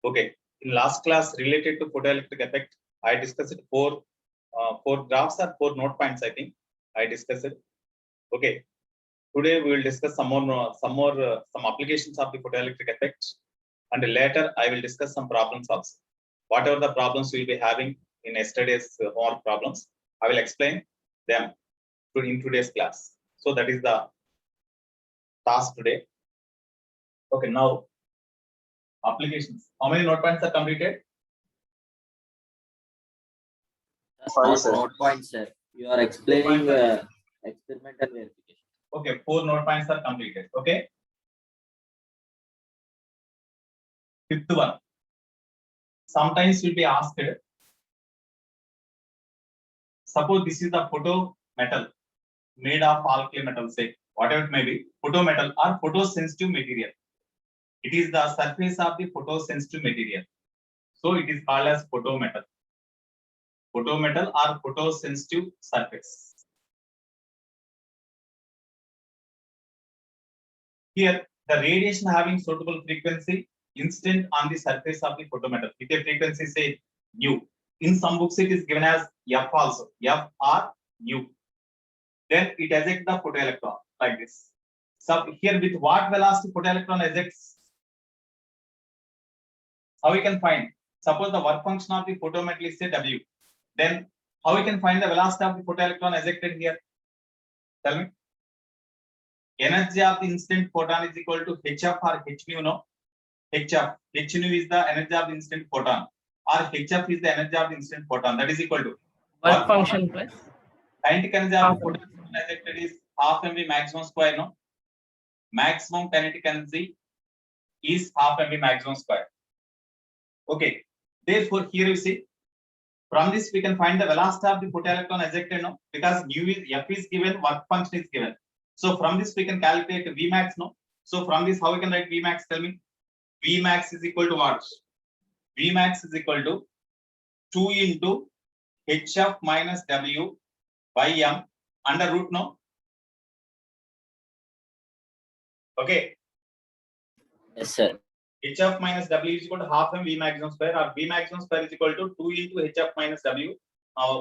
Okay. In last class related to photoelectric effect, I discussed four graphs or 4 note points. I think I discussed it. Okay. Today we will discuss some applications of the photoelectric effect, and later I will discuss some problems also. Whatever the problems we will be having in yesterday's homework problems, I will explain them in today's class. So that is the task today. Okay, now applications. How many note points are completed? 5 note points, sir. You are explaining experimental verification. Okay, 4 note points are completed. Okay. Fifth one. Sometimes will be asked. Suppose this is the photo metal made of alkali metal, say whatever it may be, photo metal or photosensitive material. It is the surface of the photosensitive material. So it is called as photometal. Photometal or photosensitive surface. Here, the radiation having suitable frequency incident on the surface of the photometal with a frequency say nu. In some books it is given as F also, F or nu. Then it ejects the photoelectron like this. So here with what velocity photoelectron ejects? How we can find? Suppose the work function of the photometal is say W. Then how we can find the velocity of the photoelectron ejected here? Tell me. Energy of the incident photon is equal to hf or h nu, no? hf. H nu is the energy of the incident photon, or hf is the energy of the incident photon. That is equal to work function plus kinetic energy of the photon ejected is half mv maximum square, no? Maximum kinetic energy is half mv maximum square. Okay. Therefore, here you see, from this we can find the velocity of the photoelectron ejected, no? Because nu is f is given, work function is given. So from this we can calculate Vmax, no? So from this how we can write Vmax? Tell me. Vmax is equal to what? Vmax is equal to 2 into hf minus w by m under root, no? Okay. Yes, sir. hf minus w is equal to half m V maximum square, or V maximum square is equal to 2 into hf minus w.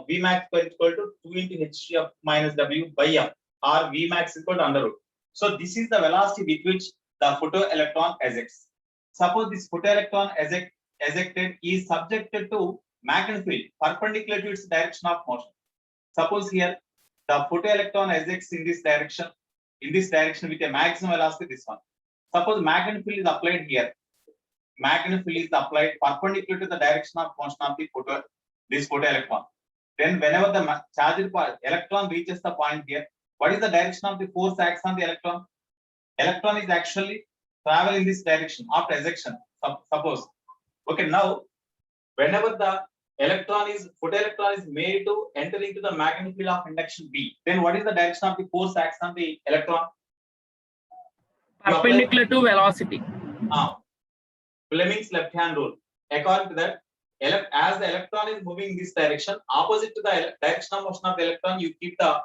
V max square is equal to 2 into hf minus w by m, or V max is equal to under root. So this is the velocity with which the photoelectron ejects. Suppose this photoelectron ejected is subjected to magnetic field perpendicular to its direction of motion. Suppose here the photoelectron ejects in this direction with a maximum velocity, this one. Suppose magnetic field is applied here. Magnetic field is applied perpendicular to the direction of motion of the photoelectron. Then whenever the charged electron reaches the point here, what is the direction of the force acts on the electron? Electron is actually travel in this direction after ejection. Suppose. Okay, now whenever the photoelectron is made to enter into the magnetic field of induction B, then what is the direction of the force acts on the electron? perpendicular to velocity. Fleming's left-hand rule. According to that, as the electron is moving in this direction, opposite to the direction of motion of the electron, you keep the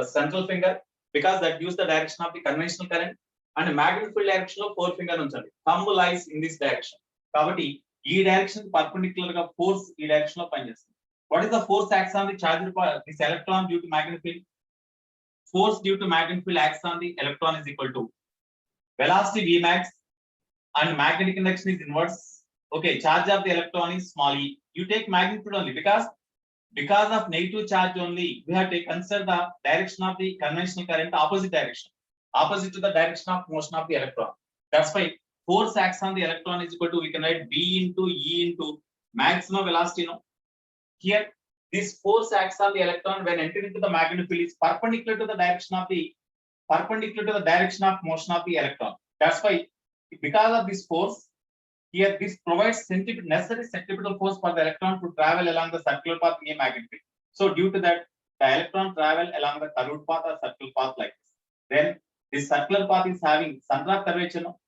central finger, because that gives the direction of the conventional current, and magnetic field direction of forefinger unchandi. Thumb lies in this direction. Kabatti ee direction perpendicular ga force ee direction lo panchesthundi. What is the force acts on the charged this electron due to magnetic field? Force due to magnetic field acts on the electron is equal to velocity Vmax, and magnetic induction is inverse. Okay, charge of the electron is small e. You take magnitude only because of negative charge only. We have to consider the direction of the conventional current opposite to the direction of motion of the electron. That's why force acts on the electron is equal to, we can write B into E into maximum velocity. No, here this force acts on the electron when entering into the magnetic field is perpendicular to the direction of motion of the electron. That's why, because of this force, here this provides necessary centripetal force for the electron to travel along the circular path in a magnetic field. So due to that, the electron travel along the curved path or circular path like this. Then this circular path is having center of curvature, no?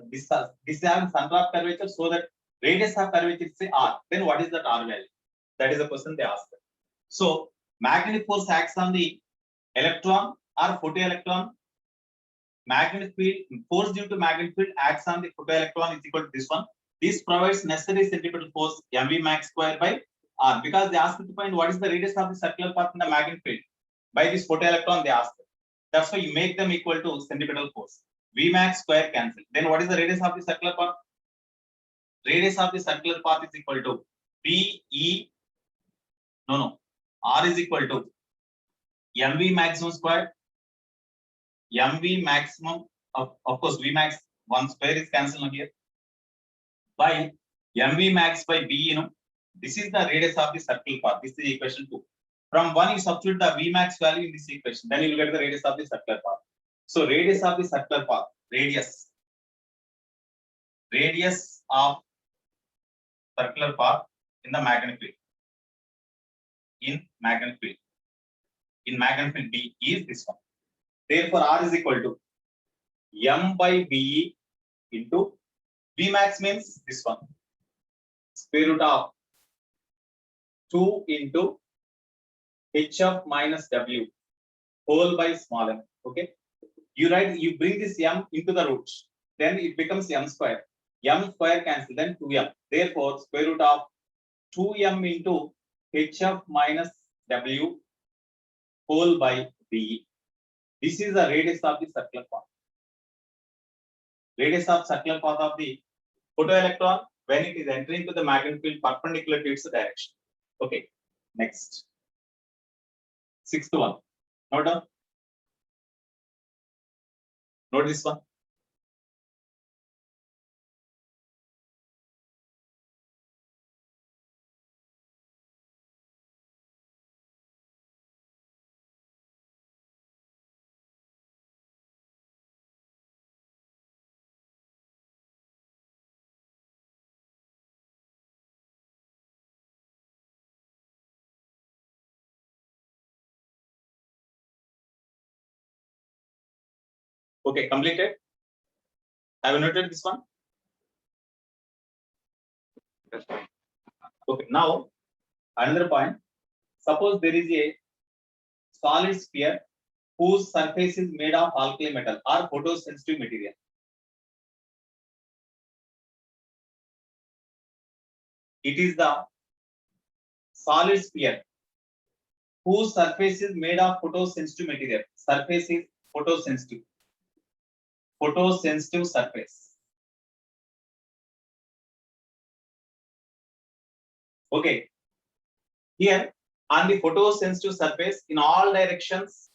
This is having center of curvature, so that radius of curvature is say r. Then what is that r value? That is the question they asked. So magnetic force acts on the electron or photoelectron. magnetic field, force due to magnetic field acts on the photoelectron is equal to this one. This provides necessary centripetal force mv max square by r, because they asked to find what is the radius of the circular path in the magnetic field. By this photoelectron they asked. That's why you make them equal to centripetal force. V max square cancel. Then what is the radius of the circular path? Radius of the circular path is equal to R is equal to mv maximum square, mv maximum, of course V max, one square is cancelled here, by mv max by b, this is the radius of the circular path. This is equation 2. From 1 you substitute the V max value in this equation, then you will get the radius of the circular path. So radius of the circular path, radius of circular path in the magnetic field, in magnetic field B is this one. Therefore R is equal to m by b into V max means this one, square root of 2 into hf minus w whole by small m. Okay, you bring this m into the roots, then it becomes m square. M square cancel, then 2m. Therefore, square root of 2m into hf minus w whole by b. This is the radius of the circular path. Radius of circular path of the photoelectron when it is entering to the magnetic field perpendicular to its direction. Okay, next. 6th one. Note down. Note this one. Okay, completed. Have you noted this one? Okay, now another point. Suppose there is a solid sphere whose surface is made of alkali metal or photosensitive material. It is the solid sphere whose surface is made of photosensitive material. Surface is photosensitive. Photosensitive surface. Okay. Here on the photosensitive surface, in all directions,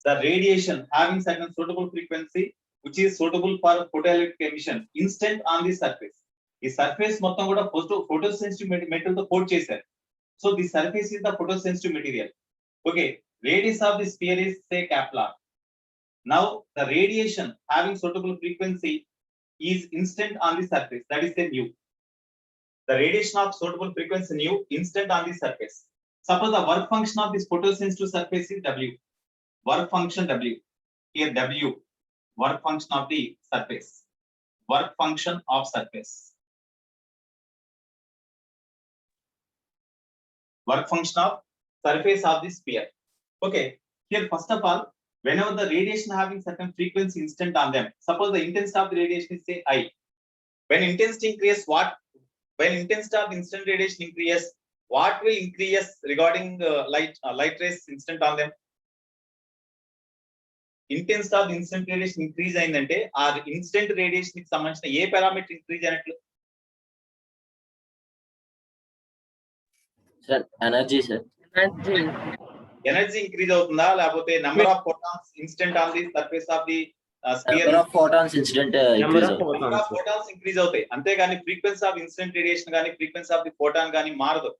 the radiation having certain suitable frequency, which is suitable for photoelectric emission, instant on the surface. The surface మొత్తం కూడా photosensitive metal తో coat చేశారు. So the surface is the photosensitive material. Okay, radius of the sphere is say capital R. Now the radiation having suitable frequency is instant on the surface, that is say nu. The radiation of suitable frequency nu instant on the surface. Suppose the work function of this photosensitive surface is W. Work function W. Here W, work function of the surface. Work function of surface. Work function of surface of the sphere. Okay, here first of all, whenever the radiation having certain frequency instant on them, suppose the intensity of the radiation is say I. When intensity increase, when intensity of instant radiation increase, what will increase regarding light rays instant on them? Intensity of instant radiation increase అయిందంటే ఆ instant radiation కి సంబంధించిన ఏ parameter increase అయినట్లు? Sir, energy, sir. Energy increase అవుతుందా లేకపోతే number of photons instant on the surface of the sphere? Number of photons instant increase. Number of photons increase అవుతాయి, అంతేగాని frequency of instant radiation గాని frequency of the photon గాని మారదు.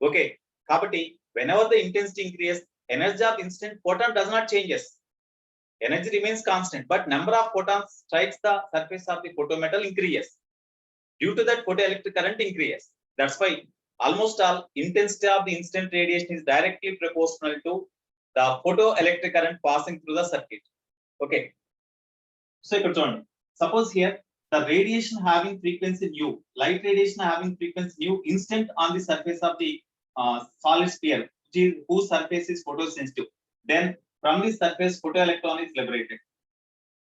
Okay, కాబట్టి whenever the intensity increase, energy of instant photon does not changes. Energy remains constant, but number of photons strikes the surface of the photometal increases. Due to that, photoelectric current increases. That's why almost all intensity of the instant radiation is directly proportional to the photoelectric current passing through the circuit. Okay. So ఇక్కడ చూడండి, suppose here the radiation having frequency nu, light radiation having frequency nu instant on the surface of the solid sphere, whose surface is photosensitive. Then from this surface, photoelectron is liberated.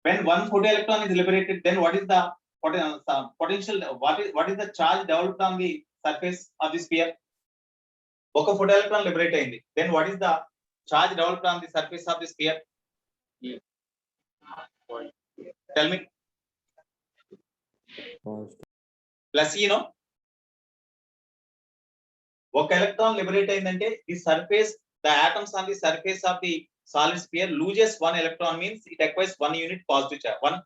When one photoelectron is liberated, then what is the potential? What is the charge developed on the surface of the sphere? ఒక photoelectron liberate అయింది. Then what is the charge developed on the surface of the sphere? Tell me. Plus E, no? ఒక electron liberate అయిందంటే the surface, the atoms on the surface of the solid sphere loses one electron, means it acquires 1 unit positive charge, one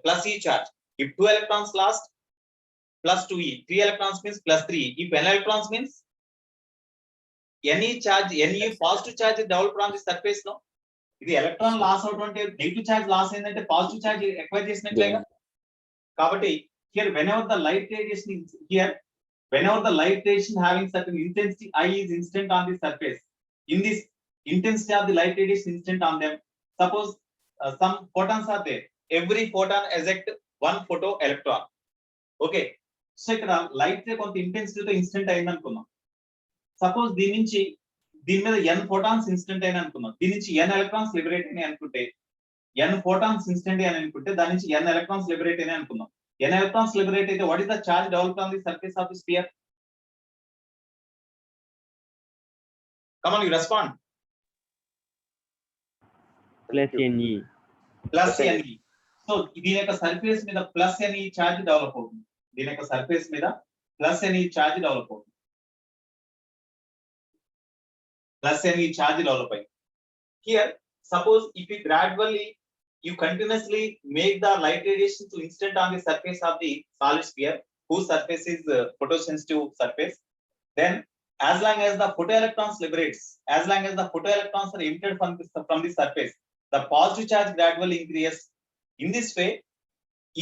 plus E charge. If 2 electrons lost, plus 2E. 3 electrons means plus 3E. If n electrons means any charge, any positive charge is developed on the surface, no? ఇది electron loss out అంటే negative charge loss అయిందంటే positive charge acquire చేసినట్లేగా. కాబట్టి here whenever the light radiation having certain intensity I is instant on the surface, in this intensity of the light radiation instant on them, suppose some photons are there, every photon eject one photo electron. Okay, so ఇక్కడ light ray కొంత ఇంటెన్సిటీతో instant అయింది అనుకుందాం. Suppose దీని మీద n photons instant అయిన అనుకుందాం, దీని నుంచి n ఎలక్ట్రాన్స్ లిబరేట్ అయినాయి అనుకుంటే, n ఫోటాన్స్ ఇన్స్టెంట్ అని అనుకుంటే దాని నుంచి n ఎలక్ట్రాన్స్ లిబరేట్ అయినాయి అనుకుందాం. n ఎలక్ట్రాన్స్ లిబరేట్ అయితే what is the charge developed on the surface of the spear? Come on, you respond. Plus NE. So దీని యొక్క సర్ఫేస్ మీద ప్లస్ NE చార్జ్ డెవలప్ అవుతుంది. దీని యొక్క సర్ఫేస్ మీద ప్లస్ NE చార్జ్ డెవలప్ అవుతుంది. Plus NE charge develop అయింది. Here suppose if you gradually you continuously make the light radiation to instant on the surface of the solid sphere whose surface is photosensitive surface, then as long as the photoelectrons liberates, as long as the photoelectrons are emitted from the surface, the positive charge gradually increases. In this way,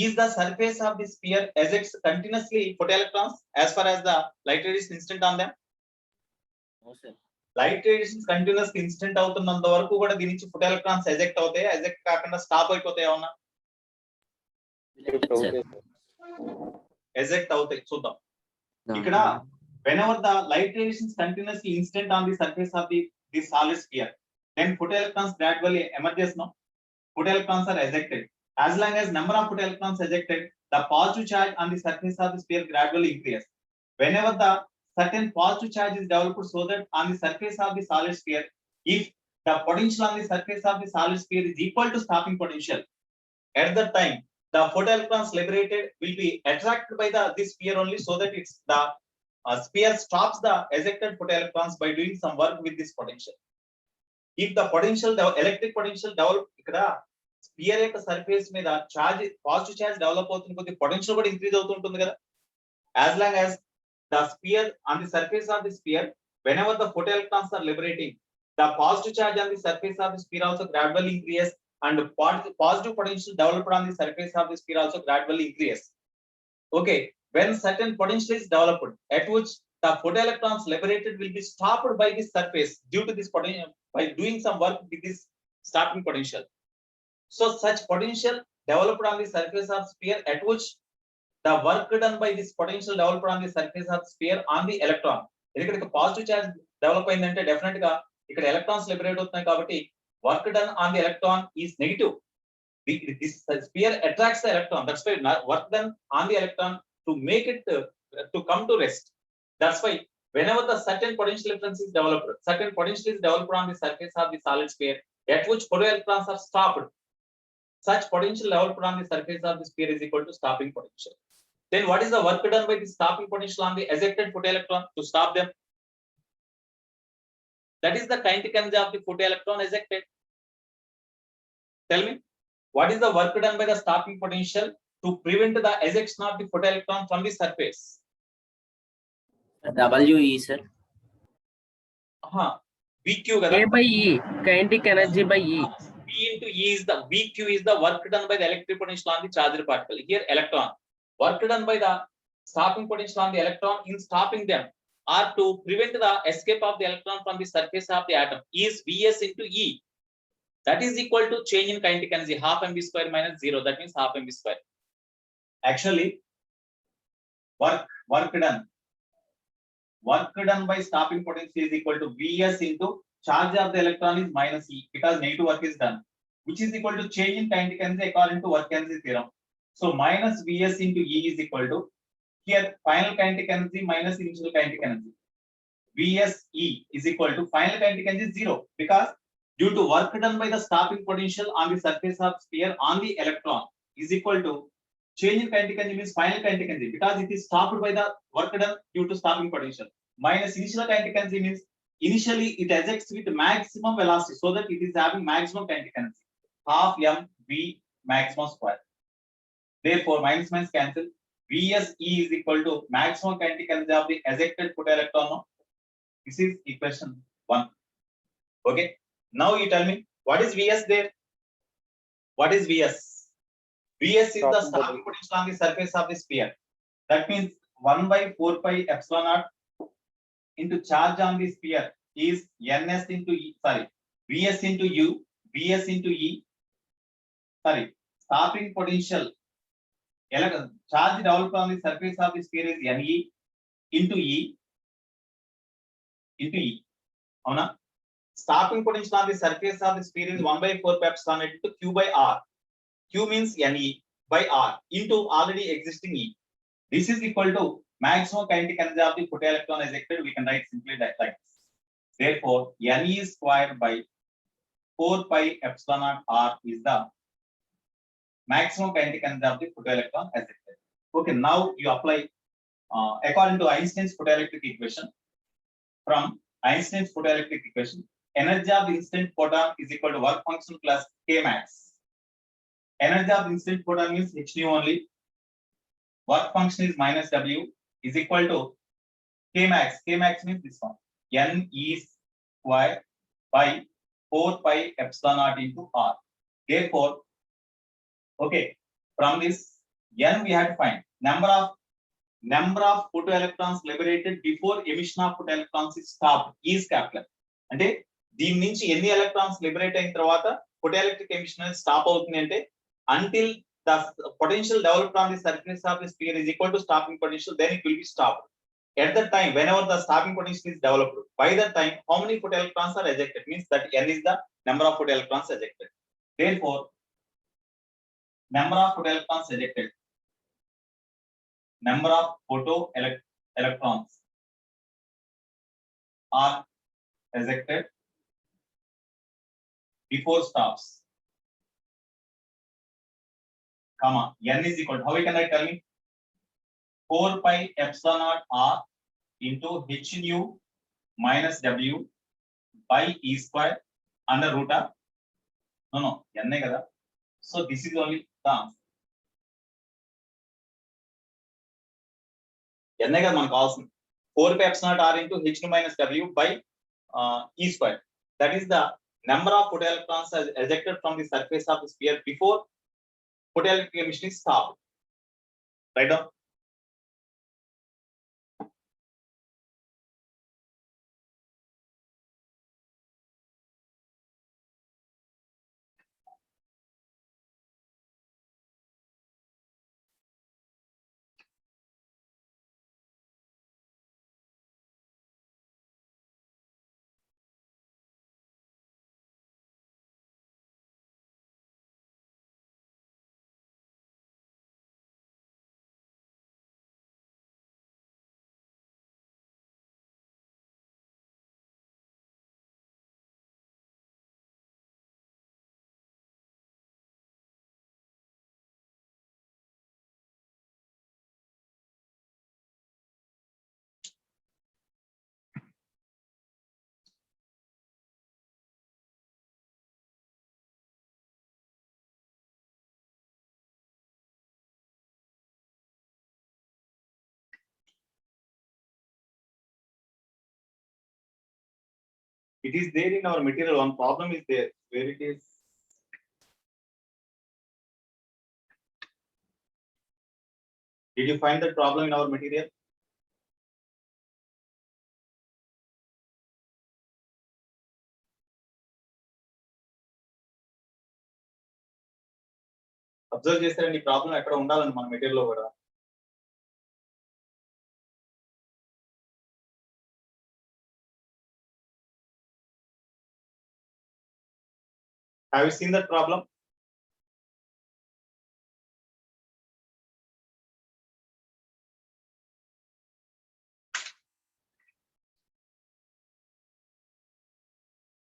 is the surface of the sphere ejects continuously photoelectrons as far as the light radiation instant on them? No, sir. Light radiation continues instant అవుతున్నంత వరకు కూడా దీని నుంచి photo electrons eject అవుతాయి, eject కాకుండా stop అయిపోతాయి, ఏమన్నా eject అవుతాయి. చూద్దాం ఇక్కడ whenever the light radiation is continuously instant on the surface of the solid sphere, then photoelectrons gradually emerges, no? Photoelectrons are ejected. As long as number of photoelectrons ejected, the positive charge on the surface of the sphere gradually increases. Whenever the certain positive charge is developed, so that on the surface of the solid sphere, if the potential on the surface of the solid sphere is equal to stopping potential, at that time the photoelectrons liberated will be attracted by this sphere only, so that it's the sphere stops the ejected photoelectrons by doing some work with this potential. If the potential, the electric potential develop, ikkada sphere యొక్క surface మీద charge, positive charge develop అవుతుంది కొద్ది potential కూడా increase అవుతుంటుంది కదా. As long as the sphere on the surface of the sphere, whenever the photoelectrons are liberating, the positive charge on the surface of the sphere also gradually increases, and positive potential developed on the surface of the sphere also gradually increases. Okay, when certain potential is developed at which the photoelectrons liberated will be stopped by this surface due to this potential, by doing some work with this stopping potential. So such potential developed on the surface of sphere at which the work done by this potential developed on the surface of sphere on the electron, ఇక్కడ positive charge develop అయిందంటే definite గా ఇక్కడ electrons liberate అవుతున్నాయి కాబట్టి work done on the electron is negative. This sphere attracts the electron, that's why work done on the electron to make it to come to rest. That's why whenever the certain potential difference is developed, certain potential is developed on the surface of the solid sphere at which photoelectrons are stopped, such potential developed on the surface of the sphere is equal to stopping potential. Then what is the work done by the stopping potential on the ejected photoelectron to stop them? That is the kinetic energy of the photoelectron ejected. Tell me, what is the work done by the stopping potential to prevent the ejection of the photoelectron from the surface? WE, sir. VQ kada. A by E, kinetic energy by E. V into E is the VQ is the work done by the electric potential on the charged particle. Here electron, work done by the stopping potential on the electron in stopping them or to prevent the escape of the electron from the surface of the atom is Vs into E. That is equal to change in kinetic energy, half mv square minus 0. That means half mv square. Actually, work done by stopping potential is equal to Vs into charge of the electron is minus E, because negative work is done. which is equal to change in kinetic energy according to work energy theorem. So minus Vs into E is equal to here final kinetic energy minus initial kinetic energy. Vse is equal to final kinetic energy 0 because due to work done by the stopping potential on the surface of sphere on the electron is equal to change in kinetic energy means final kinetic energy because it is stopped by the work done due to stopping potential minus initial kinetic energy means initially it ejects with maximum velocity so that it is having maximum kinetic energy half m v maximum square. Therefore minus minus cancel. Vse is equal to maximum kinetic energy of the ejected photoelectron. This is equation 1. Okay. Now you tell me what is Vs there? What is Vs? Vs is the stopping potential on the surface of the sphere. That means 1 by 4 pi epsilon naught into charge on the sphere is ns into e. Sorry, Vs into u, Vs into e. Sorry, stopping potential. Charge developed on the surface of the sphere is Ne into E into E. Avuna? Stopping potential on the surface of the sphere is 1 by 4 pi epsilon into Q by R. Q means Ne by R into already existing E. This is equal to maximum kinetic energy of the photoelectron ejected. We can write simply that like this. Therefore, Ne square by 4 pi epsilon naught R is the maximum kinetic energy of the photoelectron ejected. Okay, now you apply according to Einstein's photoelectric equation. From Einstein's photoelectric equation, energy of the instant photon is equal to work function plus K max. Energy of the instant photon means h nu only. Work function is minus W is equal to K max. K max means this one. Ne square by 4 pi epsilon naught into R. Therefore, okay, from this N we have to find number of photoelectrons liberated before emission of photoelectrons is stopped is capital. అంటే దీని నుంచి ఎన్ని electrons liberate అయిన తర్వాత photoelectric emission అనేది stop అవుతుంది అంటే until the potential developed on the surface of the sphere is equal to stopping potential, then it will be stopped. At that time, whenever the stopping potential is developed, by that time, how many photoelectrons are ejected means that N is the number of photoelectrons ejected. Therefore, number of photoelectrons ejected, number of photoelectrons are ejected before stops, comma, N is equal to, how we can write, tell me, 4 pi epsilon naught R into h nu minus W by E square under root of, no, N kada. So this is only the answer. N కదా మనకు కావాల్సింది 4 pi epsilon naught R into h nu minus W by E square. That is the number of photoelectrons ejected from the surface of the sphere before photoelectric emission is stopped. Right down. It is there in our material. One problem is there. Where it is? Did you find the problem in our material? Observe చేస్తారండి problem ఎక్కడ ఉండాలని మన material లో కూడా. Have you seen that problem?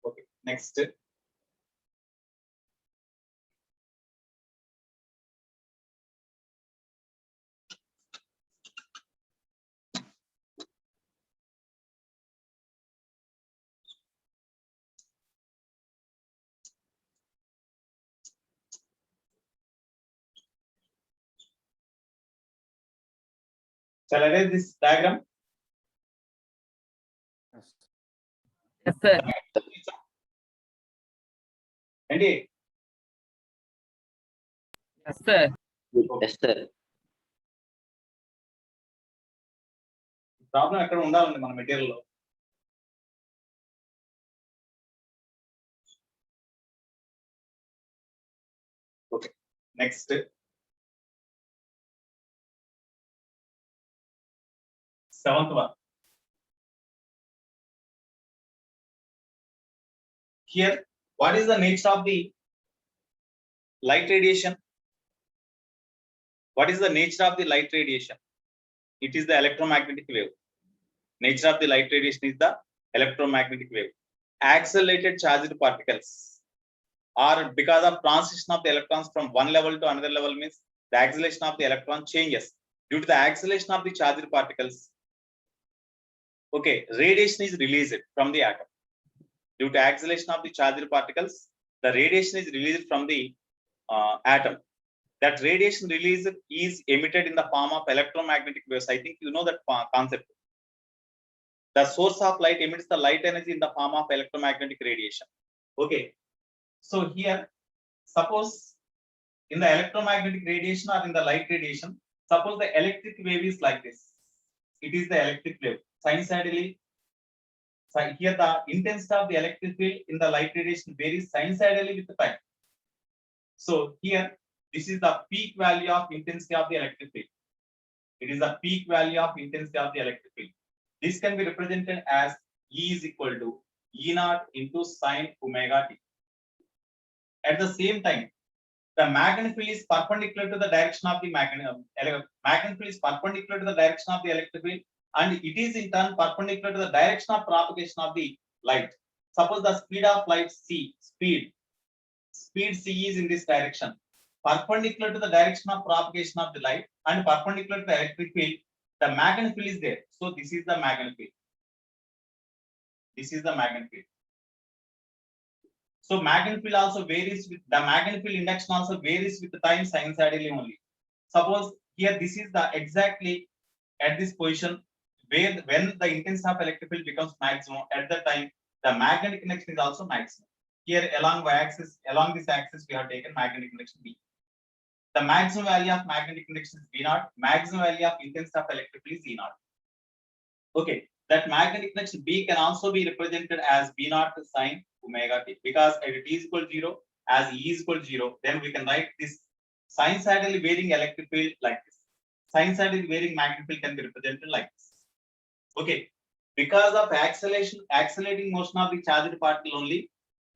Okay, next. Shall I write this diagram? Yes, sir. Andy, Yes, sir. Yes, sir. Problem ఎక్కడ ఉండాలండి మన material లో. Okay, next. Seventh one. Here, what is the nature of the light radiation? What is the nature of the light radiation? It is the electromagnetic wave. Nature of the light radiation is the electromagnetic wave. Accelerated charged particles, or because of transition of the electrons from one level to another level, means the acceleration of the electron changes. Due to the acceleration of the charged particles, okay, radiation is released from the atom. Due to acceleration of the charged particles, the radiation is released from the atom. That radiation release is emitted in the form of electromagnetic waves. I think you know that concept. The source of light emits the light energy in the form of electromagnetic radiation. Okay, so here, suppose in the electromagnetic radiation or in the light radiation, suppose the electric wave is like this. It is the electric wave. Sinusoidally, so here the intensity of the electric field in the light radiation varies sinusoidally with the time. So here, this is the peak value of intensity of the electric field. It is the peak value of intensity of the electric field. This can be represented as E is equal to E naught into sine omega t. At the same time, the magnetic field is perpendicular to the direction of the magnetic field is perpendicular to the direction of the electric field, and it is in turn perpendicular to the direction of propagation of the light. Suppose the speed of light speed c is in this direction, perpendicular to the direction of propagation of the light and perpendicular to the electric field. The magnetic field is there, so this is the magnetic field. This is the magnetic field. So magnetic field also varies with the magnetic field induction also varies with the time sinusoidally only. Suppose here this is the exactly at this position where when the intensity of electric field becomes maximum, at that time the magnetic induction is also maximum. Here along this axis we have taken magnetic induction B. The maximum value of magnetic induction is V naught. Maximum value of intensity of electric field is E naught. Okay, that magnetic induction B can also be represented as V naught sine omega t, because at t is equal to 0, as E is equal to 0, then we can write this sinusoidally varying electric field like this. Sinusoidally varying magnetic field can be represented like this. Okay, because of accelerating motion of the charged particle only,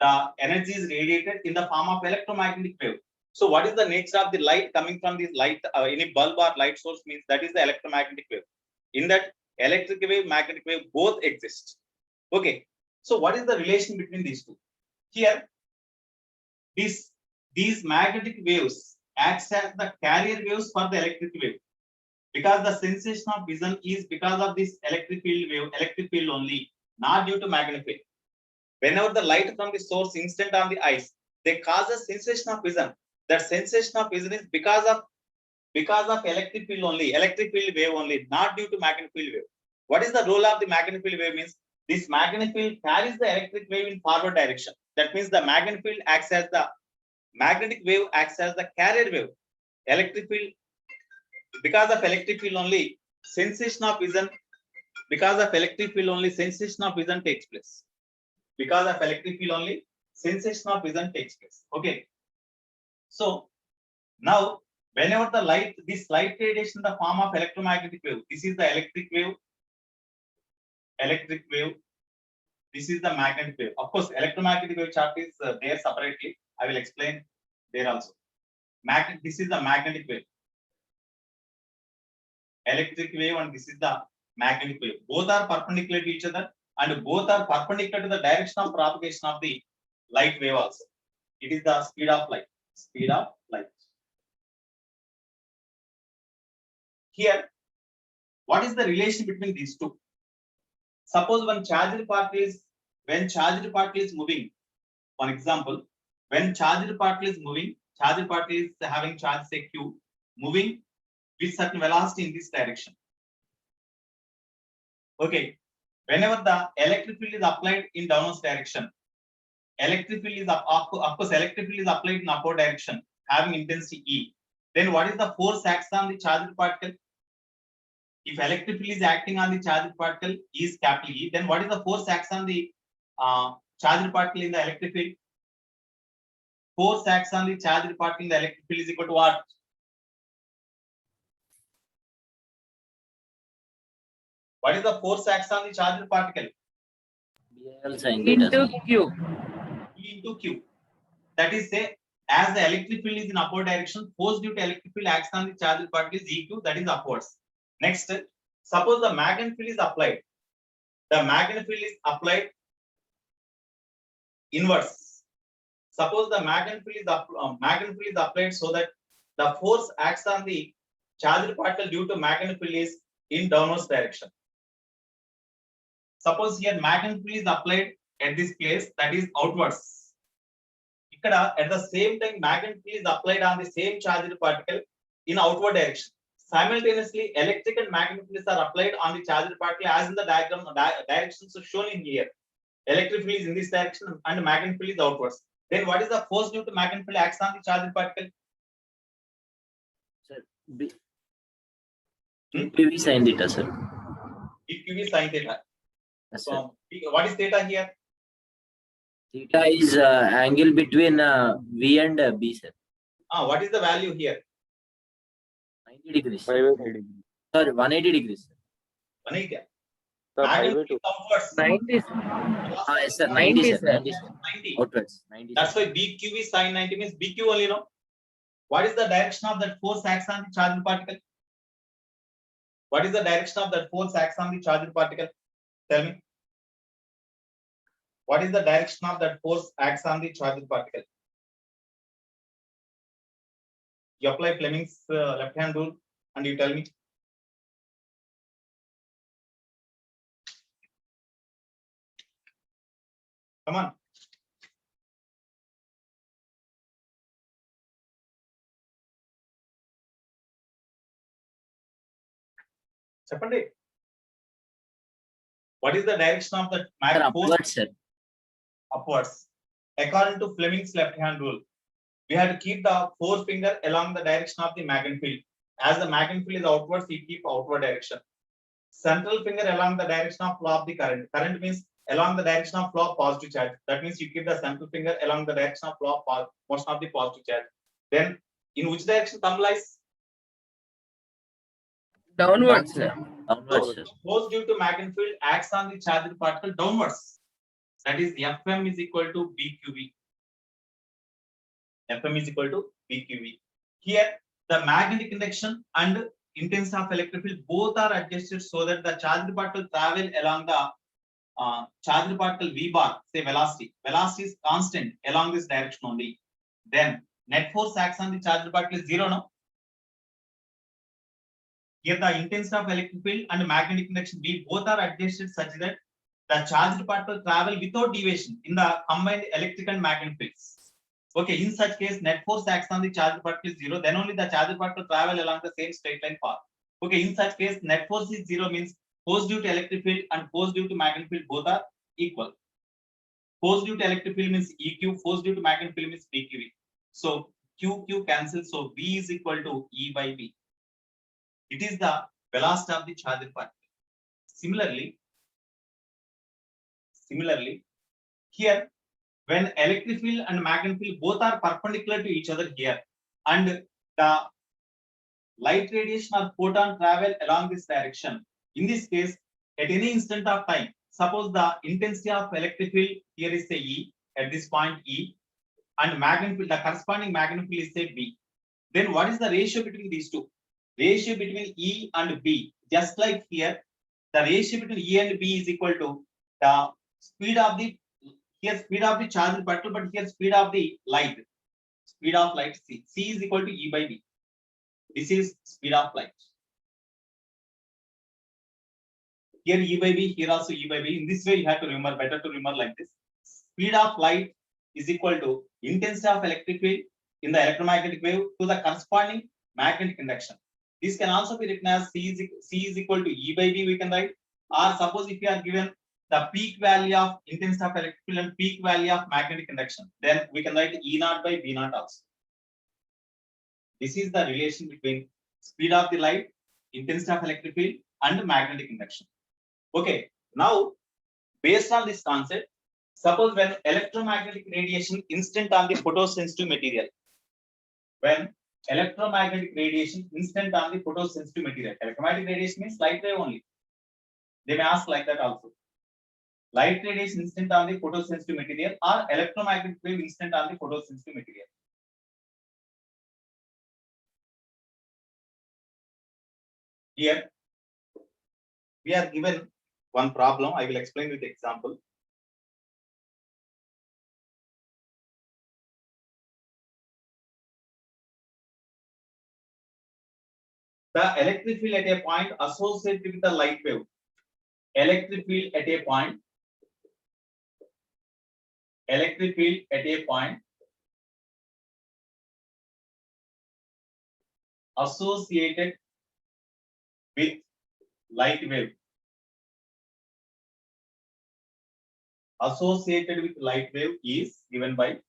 the energy is radiated in the form of electromagnetic wave. So what is the nature of the light coming from this light, any bulb or light source, means that is the electromagnetic wave. In that electric wave, magnetic wave both exist. Okay, so what is the relation between these two? Here, these magnetic waves acts as the carrier waves for the electric wave, because the sensation of vision is because of this electric field only, not due to magnetic field. Whenever the light from the source instant on the eyes, they cause a sensation of vision. That sensation of vision is because of electric field only, electric field wave only, not due to magnetic field wave. What is the role of the magnetic field wave? Means this magnetic field carries the electric wave in forward direction. That means the magnetic field acts as the magnetic wave acts as the carrier wave. Electric field, because of electric field only, sensation of vision, because of electric field only, sensation of vision takes place. Because of electric field only, sensation of vision takes place. Okay, so now whenever the this light radiation in the form of electromagnetic wave, this is the electric wave, this is the magnetic wave. Of course, electromagnetic wave chart is there separately. I will explain there also. This is the magnetic wave. Electric wave and this is the magnetic wave. Both are perpendicular to each other and both are perpendicular to the direction of propagation of the light wave also. It is the speed of light. Speed of light. Here, what is the relation between these two? Suppose when charged particle is moving, for example, when charged particle is moving, charged particle is having charge say q, moving with certain velocity in this direction. Okay, whenever the electric field is applied in downwards direction, electric field is of course electric field is applied in upward direction, having intensity E. Then what is the force acts on the charged particle? If electric field is acting on the charged particle is capital E, then what is the force acts on the charged particle in the electric field? Force acts on the charged particle in the electric field is equal to what? What is the force acts on the charged particle? BL sin theta. Into Q. E into Q. That is say, as the electric field is in upward direction, force due to electric field acts on the charged particle is EQ, that is upwards. Next, suppose the magnetic field is applied. The magnetic field is applied inverse. Suppose the magnetic field is applied so that the force acts on the charged particle due to magnetic field is in downwards direction. Suppose here magnetic field is applied at this place, that is outwards. At the same time magnetic field is applied on the same charged particle in outward direction. Simultaneously, electric and magnetic fields are applied on the charged particle as in the diagram directions shown in here. Electric field is in this direction and magnetic field is outwards. Then what is the force due to magnetic field acts on the charged particle? Sir, PV sin theta, sir. PQV sin theta. Yes, sir. So what is theta here? Theta is angle between V and B, sir. What is the value here? 90 degrees. Sir. Sorry, 180 degrees. 180. Magnetic field outwards. 90. Yes, sir. 90, 90, sir. sir. 90, sir. 90. Outwards. 90. That's Sir. why BQV sin 90 means BQ only, no? What is the direction of that force acts on the charged particle? What is the direction of that force acts on the charged particle? Tell me. What is the direction of that force acts on the charged particle? You apply Fleming's left hand rule and you tell me. Come on. చెప్పండి. What is the direction of the Sir, magnetic force? upwards, sir. Upwards. According to Fleming's left hand rule, we have to keep the forefinger along the direction of the magnetic field. As the magnetic field is outwards, you keep outward direction. Central finger along the direction of flow of the current. Current means along the direction of flow of positive charge. That means you keep the central finger along the direction of flow of motion of the positive charge. Then in which direction thumb lies? Downwards, sir. Downwards, sir. Force due to magnetic field acts on the charged particle downwards. That is Fm is equal to BQV. Fm is equal to BQV. Here, the magnetic induction and intensity of electric field both are adjusted so that the charged particle travel along the charged particle V bar, say velocity. Velocity is constant along this direction only. Then net force acts on the charged particle is zero, no? Here the intensity of electric field and magnetic induction V both are adjusted such that the charged particle travel without deviation in the combined electric and magnetic fields. Okay, in such case, net force acts on the charged particle is zero. Then only the charged particle travel along the same straight line path. Okay, in such case, net force is zero means force due to electric field and force due to magnetic field both are equal. Force due to electric field means EQ. Force due to magnetic field means PQV. So QQ cancels. So V is equal to E by V. It is the velocity of the charged particle. Similarly, here when electric field and magnetic field both are perpendicular to each other here, and the light radiation or photon travel along this direction. In this case, at any instant of time, suppose the intensity of electric field here is say E, at this point E, and magnetic field, the corresponding magnetic field is say B. Then what is the ratio between these two? Ratio between E and B. Just like here, the ratio between E and B is equal to the speed of the, here speed of the charged particle, but here speed of the light. Speed of light C. C is equal to E by B. This is speed of light. Here E by B, here also E by B. In this way, you have to remember, better to remember like this. Speed of light is equal to intensity of electric field in the electromagnetic wave to the corresponding magnetic induction. This can also be written as C is equal to E by B, we can write. Or suppose if you are given the peak value of intensity of electric field and peak value of magnetic induction, then we can write E naught by B naught also. This is the relation between speed of the light, intensity of electric field, and magnetic induction. Okay, now based on this concept, suppose when electromagnetic radiation instant on the photosensitive material, when electromagnetic radiation instant on the photosensitive material, electromagnetic radiation means light wave only. They may ask like that also. Light radiation instant on the photosensitive material or electromagnetic wave instant on the photosensitive material. Here we are given one problem. I will explain with the example. The electric field at a point associated with the light wave. Electric field at a point. Electric field at a point associated with light wave. Associated with light wave is given by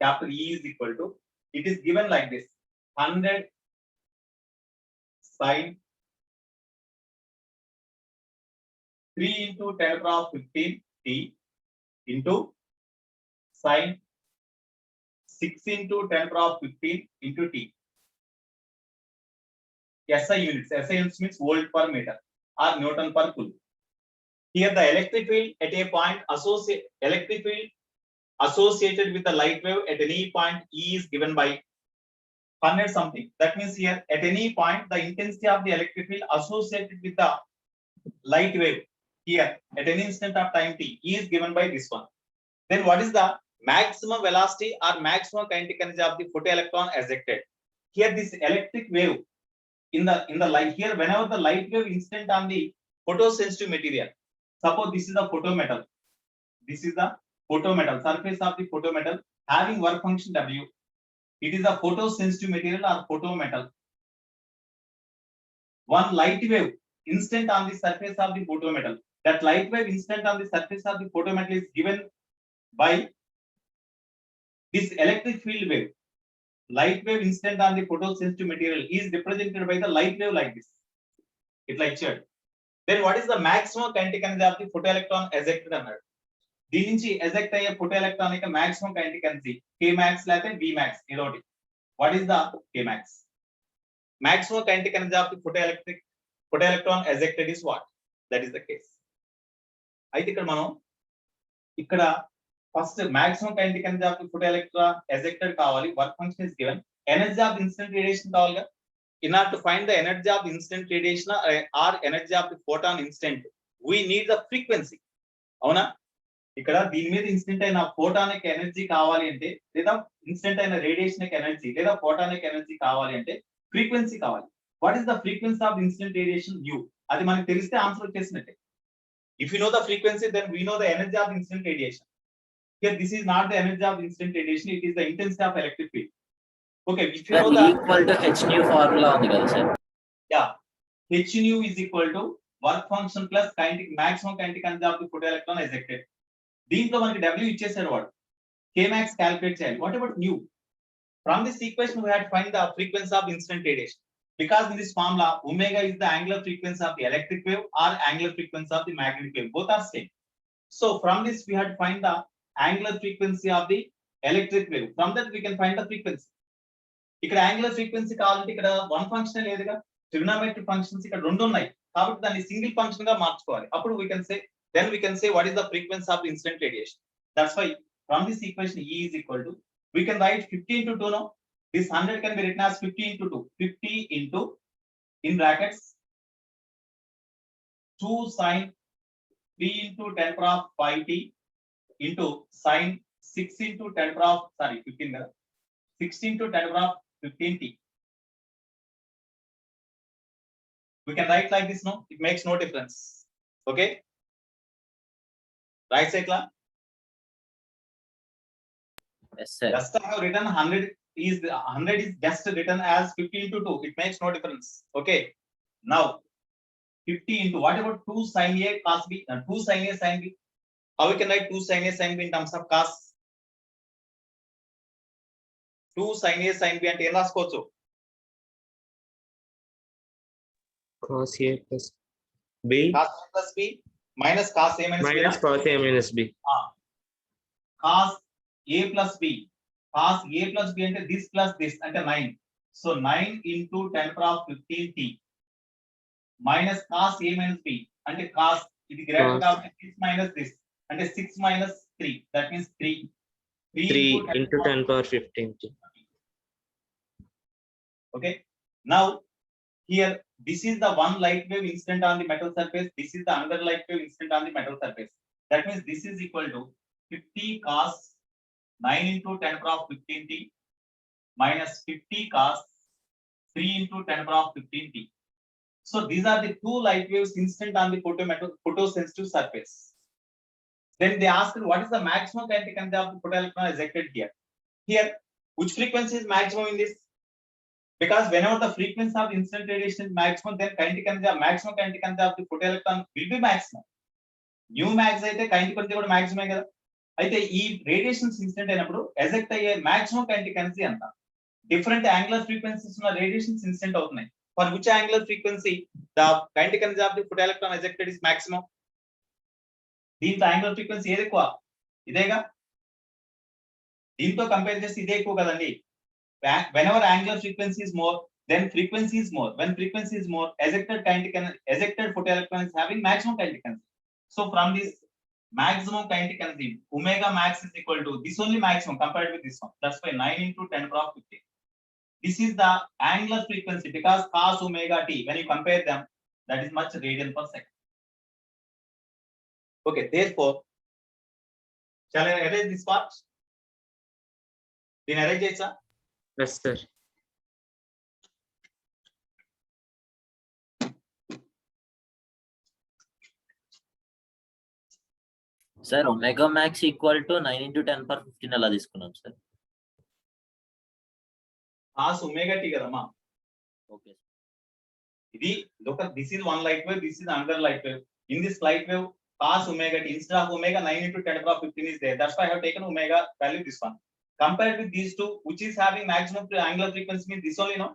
capital E is equal to, it is given like this, 100 sin 3 into 10 to the power 15 t into sin 6 into 10 to the power 15 into t. SI units. SI units means volt per meter or Newton per coulomb. Here the electric field at a point associated with the light wave at any point E is given by 100 something. That means here at any point the intensity of the electric field associated with the light wave here at any instant of time t, E is given by this one. Then what is the maximum velocity or maximum kinetic energy of the photoelectron ejected? Here this electric wave in the light, here whenever the light wave instant on the photosensitive material, suppose this is the photometal, this is the photometal, surface of the photometal having work function W. It is a photosensitive material or photometal. One light wave instant on the surface of the photometal. That light wave instant on the surface of the photometal is given by this electric field wave. Light wave instant on the photosensitive material is represented by the light wave like this. It like shared. Then what is the maximum kinetic energy of the photoelectron ejected అన్నాడు. దీని నుంచి eject అయ్యే ఫోటోఎలక్ట్రాన్ యొక్క maximum kinetic energy Kmax లేకపోతే Vmax ఏదో ఒకటి. What is the Kmax? Maximum kinetic energy of the photoelectron ejected is what? That is the case. అయితే ఇక్కడ మనం ఇక్కడ first maximum kinetic energy of the photoelectron ejected కావాలి. Work function is given. Energy of instant radiation కావాలిగా. In order to find the energy of instant radiation or energy of the photon instant, we need the frequency. అవునా? ఇక్కడ దీని మీద instant అయిన photonic energy కావాలి అంటే లేదా ఇన్స్టెంట్ అయిన రేడియేషన్ ఎనర్జీ లేదా ఫోటానిక్ ఎనర్జీ కావాలి అంటే ఫ్రీక్వెన్సీ కావాలి. What is the frequency of instant radiation u? అది మనకు తెలిస్తే answer వచ్చేసినట్టే. If you know the frequency, then we know the energy of instant radiation. Here this is not the energy of instant radiation, it is the intensity of electric field. Okay, if you know the equal to h nu formula ఉంది కదా sir. Yeah, h nu is equal to work function plus kinetic maximum kinetic energy of the photoelectron ejected. దీంట్లో మనకి W ఇచ్చేసాడు వాడు. Kmax calculate చేయాలి. What about nu? From this equation we had to find the frequency of instant radiation. Because in this formula omega is the angular frequency of the electric wave or angular frequency of the magnetic wave. Both are same. So from this we had to find the angular frequency of the electric wave. From that we can find the frequency. ఇక్కడ angular frequency కావాలంటే ఇక్కడ one function లేదుగా, trigonometric functions ఇక్కడ రెండు ఉన్నాయి కాబట్టి దాన్ని single function గా మార్చుకోవాలి. అప్పుడు we can say what is the frequency of instant radiation. That's why from this equation E is equal to we can write 50 into 2 now. This 100 can be written as 50 into 2. 50 into, in brackets, 2 sine 3 into 10 power of 5t into sine 6 into 10 power of, 15 కదా, 16 to 10 power of 15t. We can write like this, no? It makes no difference. Okay? Right, Sekla? Yes, sir. Just I have written 100 is just written as 50 into 2. It makes no difference. Okay. Now 50 into, what about 2 sin A cos B? 2 sin A sin B. How we can write 2 sin A sin B in terms of cos? 2 sin A sin B అంటే ఏం రాసుకోవచ్చు? Cos A plus B Cos A plus B minus cos A minus B. minus cos A minus B. Cos A plus B. Cos A plus B అంటే this plus this అంటే 9. So 9 into 10 power of 15t minus cos A minus B అంటే cos, ఇది greater Cos. కాబట్టి this minus this అంటే 6 minus 3, that means 3. 3 into 10 power 15t. Okay. Now here this is the one light wave incident on the metal surface. This is the another light wave incident on the metal surface. That means this is equal to 50 cos 9 into 10 power of 15t minus 50 cos 3 into 10 power of 15t. So these are the two light waves incident on the photosensitive surface. Then they asked what is the maximum kinetic energy of the photoelectron ejected here. Here, which frequency is maximum in this? Because whenever the frequency of incident radiation is maximum, then maximum kinetic energy of the photoelectron will be maximum. New max అయితే kinetic energy కూడా maximum కదా. అయితే ఈ radiations incident అయినప్పుడు eject అయ్యే maximum kinetic energy ఎంత? Different angular frequencies ఉన్న radiations incident అవుతున్నాయి. For which angular frequency the kinetic energy of the photoelectron ejected is maximum? దీంతో యాంగులర్ ఫ్రీక్వెన్సీ ఏది ఎక్కువ? ఇదేగా. దీంతో కంపేర్ చేస్తే ఇదే ఎక్కువ కదండి. Whenever angular frequency is more, then frequency is more. When frequency is more, ejected photoelectron is having maximum kinetic energy. So from this maximum kinetic energy, omega max is equal to this only maximum compared with this one. That's why 9 into 10 power of 15. This is the angular frequency because cos omega t, when you compare them, that is much radian per second. Okay, therefore, shall I erase this part? Then erase it, sir. Yes, sir. Sir, omega max equal to 9 into 10 power 15 అలా తీసుకున్నాం sir. Cos omega t కదమ్మా. Okay. ఇది look, this is one light wave, this is another light wave. In this light wave, cos omega t instead of omega 9 into 10 power 15 is there. That's why I have taken omega value this one. Compared with these two, which is having maximum angular frequency, means this only, no?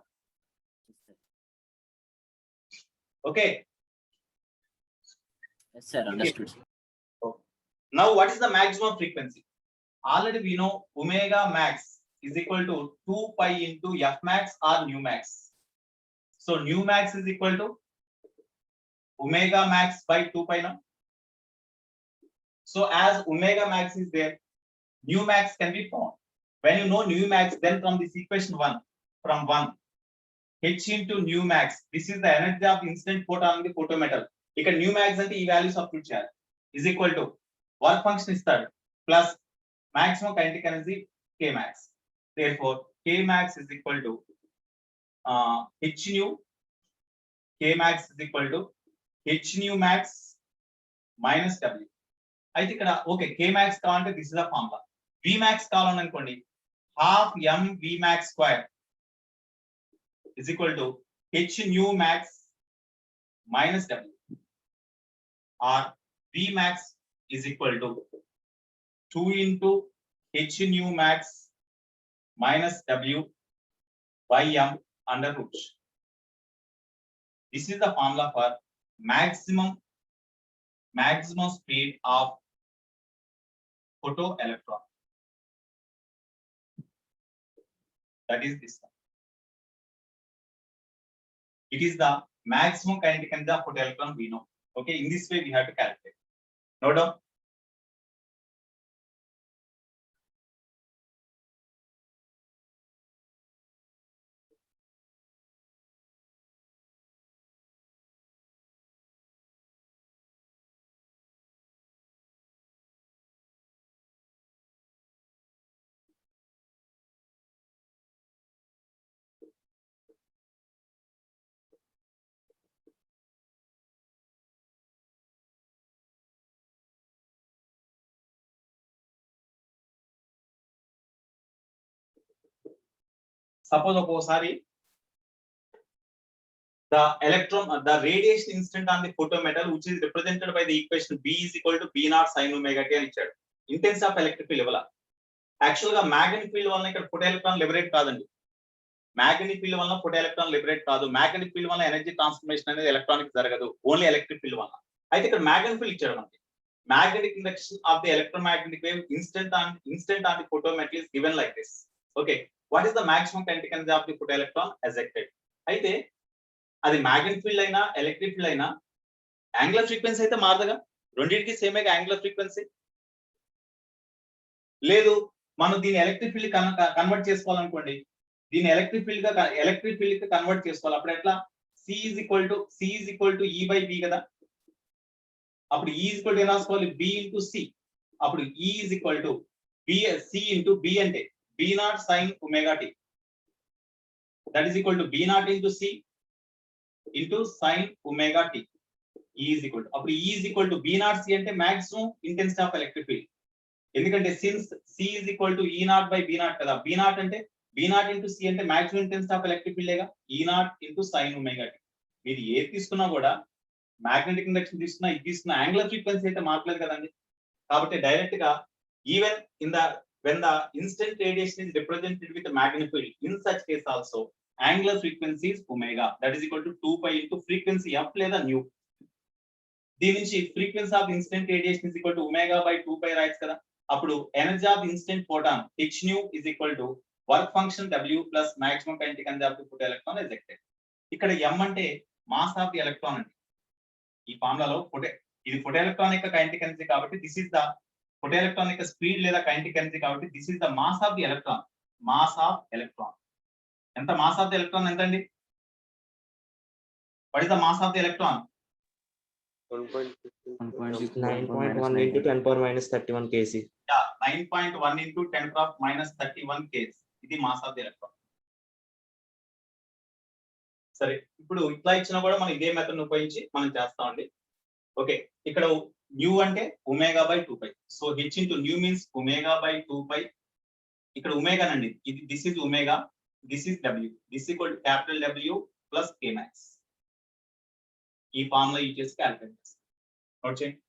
Okay. Yes, sir, understood. Okay. Now, what is the maximum frequency? Already we know omega max is equal to 2 pi into f max or nu max. So nu max is equal to omega max by 2 pi now. So as omega max is there, nu max can be found. When you know nu max, then from this equation 1, from 1, h into nu max, this is the energy of incident photon on the photometal. ఇక్కడ nu max అంటే ఈ values substitute చేయాలి, is equal to work function ఇస్తాడు plus maximum kinetic energy k max. Therefore k max is equal to h nu, k max is equal to h nu max minus w. అయితే ఇక్కడ okay k max కావాలంటే this is the formula. v max కావాలని అనుకోండి, half m v max square is equal to h nu max minus w, or v max is equal to 2 into h nu max minus w by m under root. This is the formula for maximum speed of photoelectron. That is this one. It is the maximum kinetic energy of photoelectron we know. Okay, in this way we have to calculate. No doubt. Suppose ఒక్కోసారి the radiation instant on the photometal which is represented by the equation B is equal to B naught sin omega t అని ఇచ్చాడు. Intensity of electric field ఇవ్వాల. Actual గా magnetic field వల్ల ఇక్కడ photo electron liberate కాదండి. Magnetic field వల్ల photo electron liberate కాదు. Magnetic field వల్ల ఎనర్జీ ట్రాన్స్ఫర్మేషన్ అనేది ఎలక్ట్రానిక్ జరగదు, ఓన్లీ ఎలక్ట్రిక్ ఫీల్డ్ వల్ల. అయితే ఇక్కడ మ్యాగ్నెటిక్ ఫీల్డ్ ఇచ్చాడు మనకి. Magnetic induction of the electromagnetic wave instant on the photometal is given like this. Okay, what is the maximum kinetic energy of the photoelectron ejected? అయితే అది magnetic field అయినా electric field అయినా angular frequency అయితే మారదుగా, రెండింటికి same angular frequency. లేదు మనం దీని electric field convert చేసుకోవాలనుకోండి, దీని ఎలక్ట్రిక్ ఫీల్డ్ కి కన్వర్ట్ చేసుకోవాలి. అప్పుడు ఎట్లా? C is equal to E by B కదా. అప్పుడు E is equal to ఏం రాసుకోవాలి? B into C. అప్పుడు E is equal to C into B అంటే B naught sin omega t. That is equal to B naught into C into sin omega t. E is equal to, అప్పుడు E is equal to B naught C అంటే maximum intensity of electric field. ఎందుకంటే since C is equal to E naught by B naught కదా, B naught అంటే B naught into C అంటే maximum intensity of electric field లేగా, E naught into sin omega t. మీరు ఏది తీసుకున్నా కూడా magnetic induction తీసుకున్నా, ఇది తీసుకున్నా యాంగులర్ ఫ్రీక్వెన్సీ అయితే మారలేదు కదండి. కాబట్టి డైరెక్ట్ గా even when the instant radiation is represented with a magnetic field, in such case also angular frequency is omega, that is equal to 2 pi into frequency f లేదా nu. దీని నుంచి frequency of instant radiation is equal to omega by 2 pi రాయొచ్చు కదా. అప్పుడు energy of instant photon h nu is equal to work function w plus maximum kinetic energy of the photoelectron ejected. ఇక్కడ m అంటే mass of the electron అండి. ఈ ఫార్ములాలో ఇది ఫోటోఎలక్ట్రాన్ యొక్క kinetic energy కాబట్టి దిస్ ఇస్ ద ఫోటోఎలక్ట్రాన్ యొక్క స్పీడ్ లేదా kinetic energy కాబట్టి this is the mass of the electron. Mass of electron ఎంత? మాస్ ఆఫ్ ది ఎలక్ట్రాన్ ఎంత అండి? What is the mass of the electron? 9.1 into 10 power minus 31 kg. 9.1 into 10 power minus 31 kg. ఇది mass of the electron. సరే, ఇప్పుడు ఇట్లా ఇచ్చినా కూడా మనం ఇదే మెథడ్ ఉపయోగించి మనం చేస్తామండి. ఓకే, ఇక్కడ న్యూ అంటే omega by 2 so H into new means omega by 2 ఇక్కడ ఒమేగా నండి, ఇది this is omega, this is W, this equal to capital W plus K max. ఈ ఫార్ములా యూజ్ చేసి క్యాలిక్యులేట్ చేస్తాం. నోట్ చేయండి.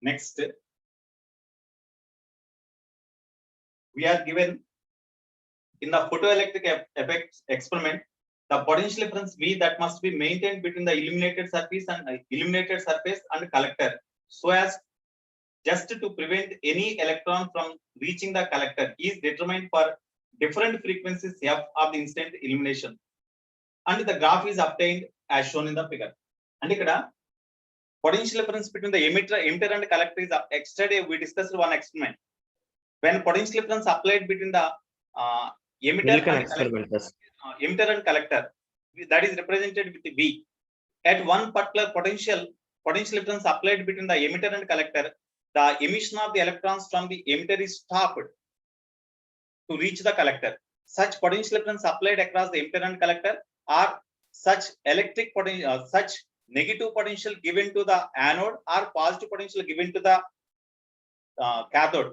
Next, we are given in the photoelectric effect experiment the potential difference V that must be maintained between the illuminated surface and collector so as just to prevent any electron from reaching the collector is determined for different frequencies f of the instant illumination and the graph is obtained as shown in the figure. And ikkada potential difference between the emitter and collector is yesterday we discussed one experiment when potential difference applied between the emitter and collector that is represented with V at one particular potential difference applied between the emitter and collector, the emission of the electrons from the emitter is stopped to reach the collector. Such potential difference applied across the emitter and collector or such electric potential such negative potential given to the anode or positive potential given to the cathode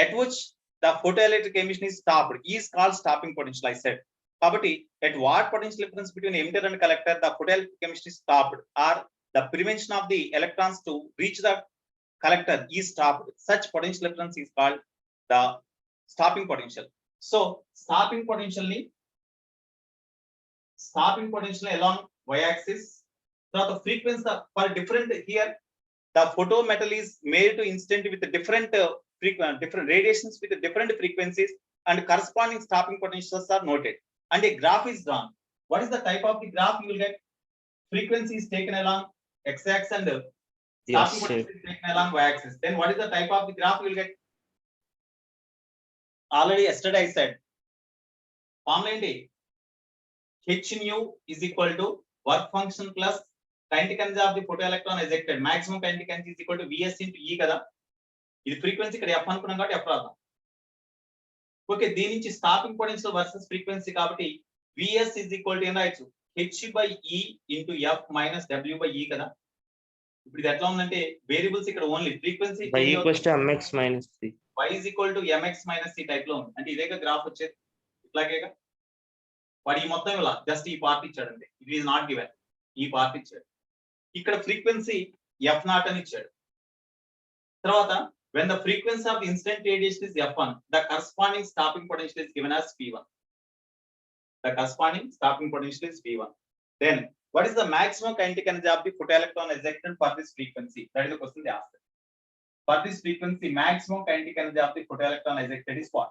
at which the photoelectric emission is stopped is called stopping potential. I said kabatti at what potential difference between emitter and collector the photoelectric emission is stopped or the prevention of the electrons to reach the collector is stopped, such potential difference is called the stopping potential. So stopping potential along y axis. Now the frequency for different here the photometal is made to instant with different different radiations with different frequencies and corresponding stopping potentials are noted and a graph is drawn. What is the type of the graph? You will get frequency is taken along x-axis and stopping potential is taken along y-axis. Then what is the type of the graph you will get? Already yesterday I said formula H nu is equal to work function plus kinetic energy of the photoelectron ejected. Maximum kinetic energy is equal to Vs into E కదా. ఇది frequency ఇక్కడ F అనుకున్నాం కాబట్టి F రాద్దాం. Okay, దీని నుంచి stopping potential versus frequency కాబట్టి Vs is equal to ఏం రాయొచ్చు? H by E into F minus W by E కదా. ఇప్పుడు ఇది ఎట్లా ఉందంటే వేరియబుల్స్ ఇక్కడ only frequency y equals to mx minus c. y is equal to mx minus c type లో ఉంది. అంటే ఇదేగా గ్రాఫ్ వచ్చేది ఇట్లాగేగా. వాడు ఈ మొత్తం ఇలా జస్ట్ ఈ పార్ట్ ఇచ్చాడండి. It is not given. ఈ పార్ట్ ఇచ్చాడు. ఇక్కడ ఫ్రీక్వెన్సీ f0 అని ఇచ్చాడు. తర్వాత when the frequency of the instant radiation is f1, the corresponding stopping potential is given as p1. The corresponding stopping potential is p1. Then what is the maximum kinetic energy of the photoelectron ejected for this frequency? That is the question they asked. For this frequency, maximum kinetic energy of the photoelectron ejected is what?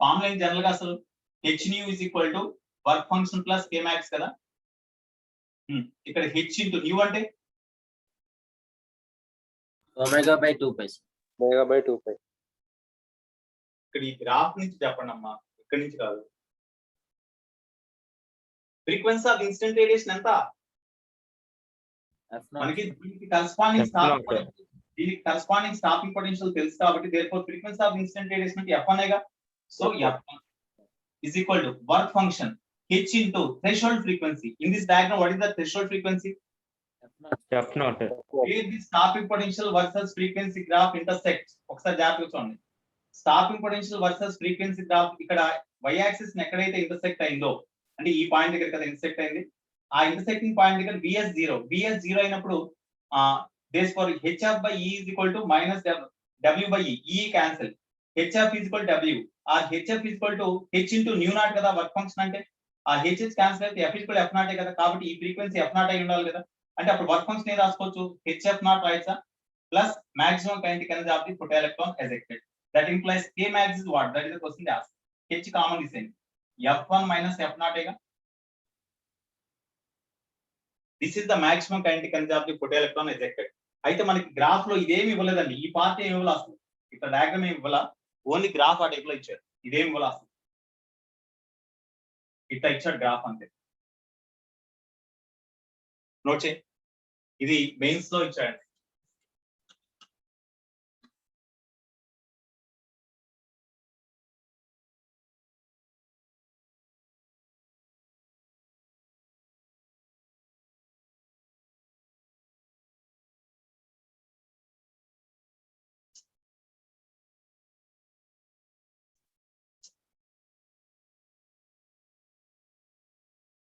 Formula in general గా అసలు h nu is equal to work function plus k max కదా. ఇక్కడ h into nu అంటే omega by 2 pi. omega by 2 pi. ఇక్కడ ఈ graph నుంచి చెప్పండి అమ్మా, ఇక్కడ నుంచి కాదు. ఫ్రీక్వెన్సీ ఆఫ్ ఇన్స్టెంట్ రేడియేషన్ ఎంత? మనకి దీనికి కరస్పాండింగ్ స్టాపింగ్ పొటెన్షియల్ తెలుసు కాబట్టి therefore frequency of instant radiation అంటే f1 ఏగా. So f1 is equal to work function h into threshold frequency. In this diagram, what is the threshold frequency? f0. Where the stopping potential versus frequency graph intersect. ఒకసారి జాగ్రత్తగా చూడండి. Stopping potential versus frequency graph ఇక్కడ y axis ని ఎక్కడైతే intersect అయిందో అంటే ఈ point దగ్గర కదా ఇంటర్సెక్ట్ అయింది. ఆ ఇంటర్సెక్టింగ్ పాయింట్ దగ్గర vs0 అయినప్పుడు therefore hf by e is equal to minus w by e cancel. hf is equal to w or hf is equal to h into nu naught కదా work function అంటే. ఆ hh cancel అయితే f is equal to f0 కదా. కాబట్టి ఈ frequency f0 అయి ఉండాలి కదా. అంటే అప్పుడు వర్క్ ఫంక్షన్ ఏం రాసుకోవచ్చు? hf0 రాయొచ్చా plus maximum kinetic energy of the photoelectron ejected. That implies k max is what? That is the question they ask. h common తీసేయండి. f1 minus f0 ఏగా. This is the maximum kinetic energy of the photoelectron ejected. అయితే మనకి graph లో ఇదేమి ఇవ్వలేదండి. ఈ part ఏమి ఇవ్వాలి అసలు? ఇక్కడ డయాగ్రామ్ ఏమి ఇవ్వాల, ఓన్లీ గ్రాఫ్ ఆ టైప్ లో ఇచ్చారు. ఇదేమి ఇవ్వాలి అసలు? ఇట్లా ఇచ్చాడు గ్రాఫ్ అంతే. నోట్ చేయి, ఇది మెయిన్స్ లో ఇచ్చాడు.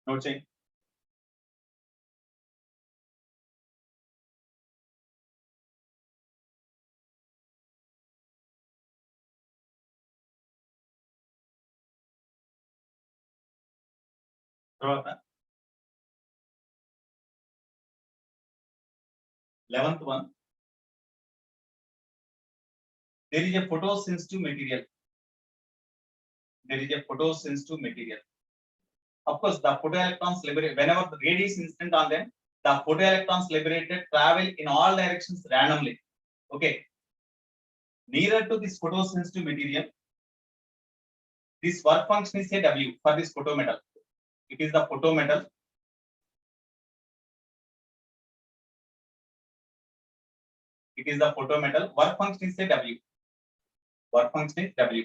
నోట్ చేయి. తర్వాత 11th one, there is a photosensitive material. There is a photosensitive material. Of course, the photoelectrons liberated whenever the radiation instant on them, the photoelectrons liberated travel in all directions randomly. Okay, nearer to this photosensitive material, this work function is a W for this photometal. It is the photometal. It is the photometal. Work function is a W. Work function is W.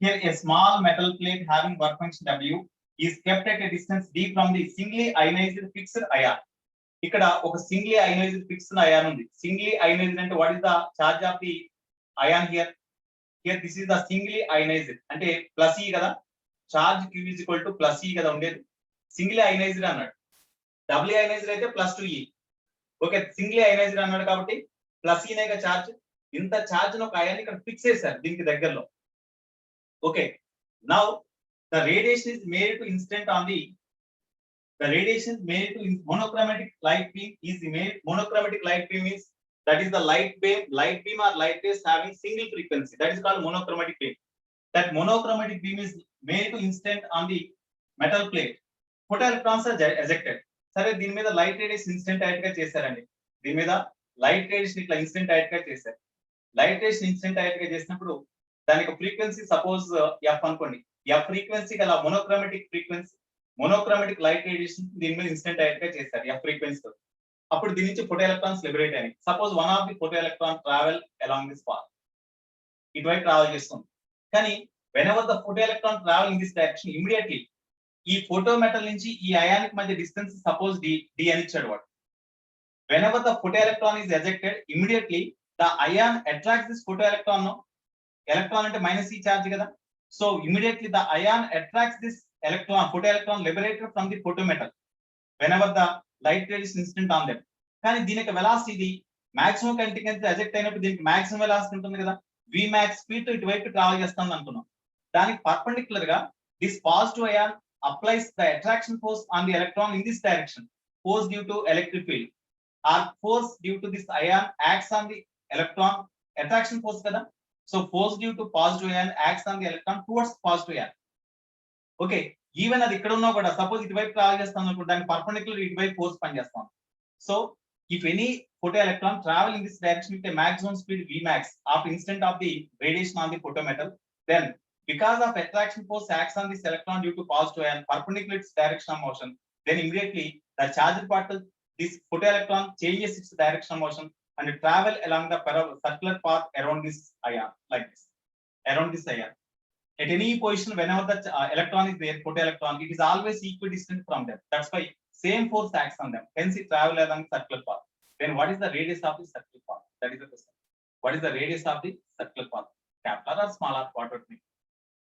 Here, a small metal plate having work function W is kept at a distance d from the singly ionized fixed ion. ఇక్కడ ఒక సింగ్లీ ionised fixed ion ఉంది. Singly ionized అంటే what is the charge of the ion here? Here this is the singly ionized అంటే plus e కదా. Charge q is equal to plus e కదా ఉండేది. Singly ionized అన్నాడు. Double ionized అయితే plus 2e. Okay, singly ionized అన్నాడు కాబట్టి plus ఈనేగా charge. ఇంత చార్జ్ ను ఒక అయాన్ ఇక్కడ ఫిక్స్ చేశారు దీనికి దగ్గరలో. Okay, now the radiation is made to instant on the the radiation made to monochromatic light beam is made. Monochromatic light beam is that is the light beam or light rays having single frequency. That is called monochromatic beam. That monochromatic beam is made to incident on the metal plate. Photoelectrons are ejected. సరే దీని మీద light radiation incident అయ్యేట్ గా చేశారండి. దీని మీద light radiation ఇట్లా incident అయ్యేట్ గా చేశారు. లైట్ రేడియేషన్ ఇన్సిడెంట్ అయ్యేట్ గా చేసినప్పుడు దానికి ఫ్రీక్వెన్సీ సపోజ్ ఎఫ్ అనుకోండి. ఎఫ్ ఫ్రీక్వెన్సీ గల మోనోక్రోమాటిక్ లైట్ రేడియేషన్ దీని మీద ఇన్సిడెంట్ అయ్యేట్ గా చేశారు ఎఫ్ ఫ్రీక్వెన్సీ తో. అప్పుడు దీని నుంచి ఫోటో ఎలక్ట్రాన్స్ లిబరేట్ అయినాయి. Suppose one of the photo electron travel along this path, ఇటువైపు ట్రావెల్ చేస్తుంది. కానీ whenever the photoelectron travel in this direction, immediately ఈ ఫోటో మెటల్ నుంచి ఈ అయానిక్ మధ్య డిస్టెన్స్ సపోజ్ d అని ఇచ్చాడు వాడు. whenever the photoelectron is ejected, immediately the ion attracts this photoelectron. Electron అంటే మైనస్ ఈ చార్జ్ కదా. So immediately the ion attracts this photoelectron liberated from the photometal whenever the light radiation incident on them. కానీ దీని యొక్క velocity ఇది maximum కంటే eject అయినప్పుడు దీనికి మాక్సిమం వెలాసిటీ ఉంటుంది కదా, Vmax స్పీడ్ తో ఇటువైపు ట్రావెల్ చేస్తుంది అనుకున్నాం. దానికి పర్పెండిక్యులర్ గా this positive ion applies the attraction force on the electron in this direction, force due to electric field or force due to this ion acts on the electron, attraction force kada. So force due to positive ion acts on the electron towards positive ion. Okay, even అది ఇక్కడ ఉన్నా కూడా suppose ఇటువైపు travel చేస్తాం అనుకుంటే దానికి perpendicular ఇటువైపు force పనిచేస్తాం. So if any photoelectron travel in this direction with a maximum speed Vmax of instant of the radiation on the photometal, then because of attraction force acts on this electron due to positive ion perpendicular its direction of motion, then immediately the charged particle, this photoelectron changes its direction of motion and travel along the circular path around this ion, like this, around this ion. At any position, whenever the electron is there, photoelectron, it is always equidistant from them. That's why same force acts on them. Hence, it travel along circular path. Then, what is the radius of the circular path? That is the question. What is the radius of the circular path? Capital or small r? What would mean?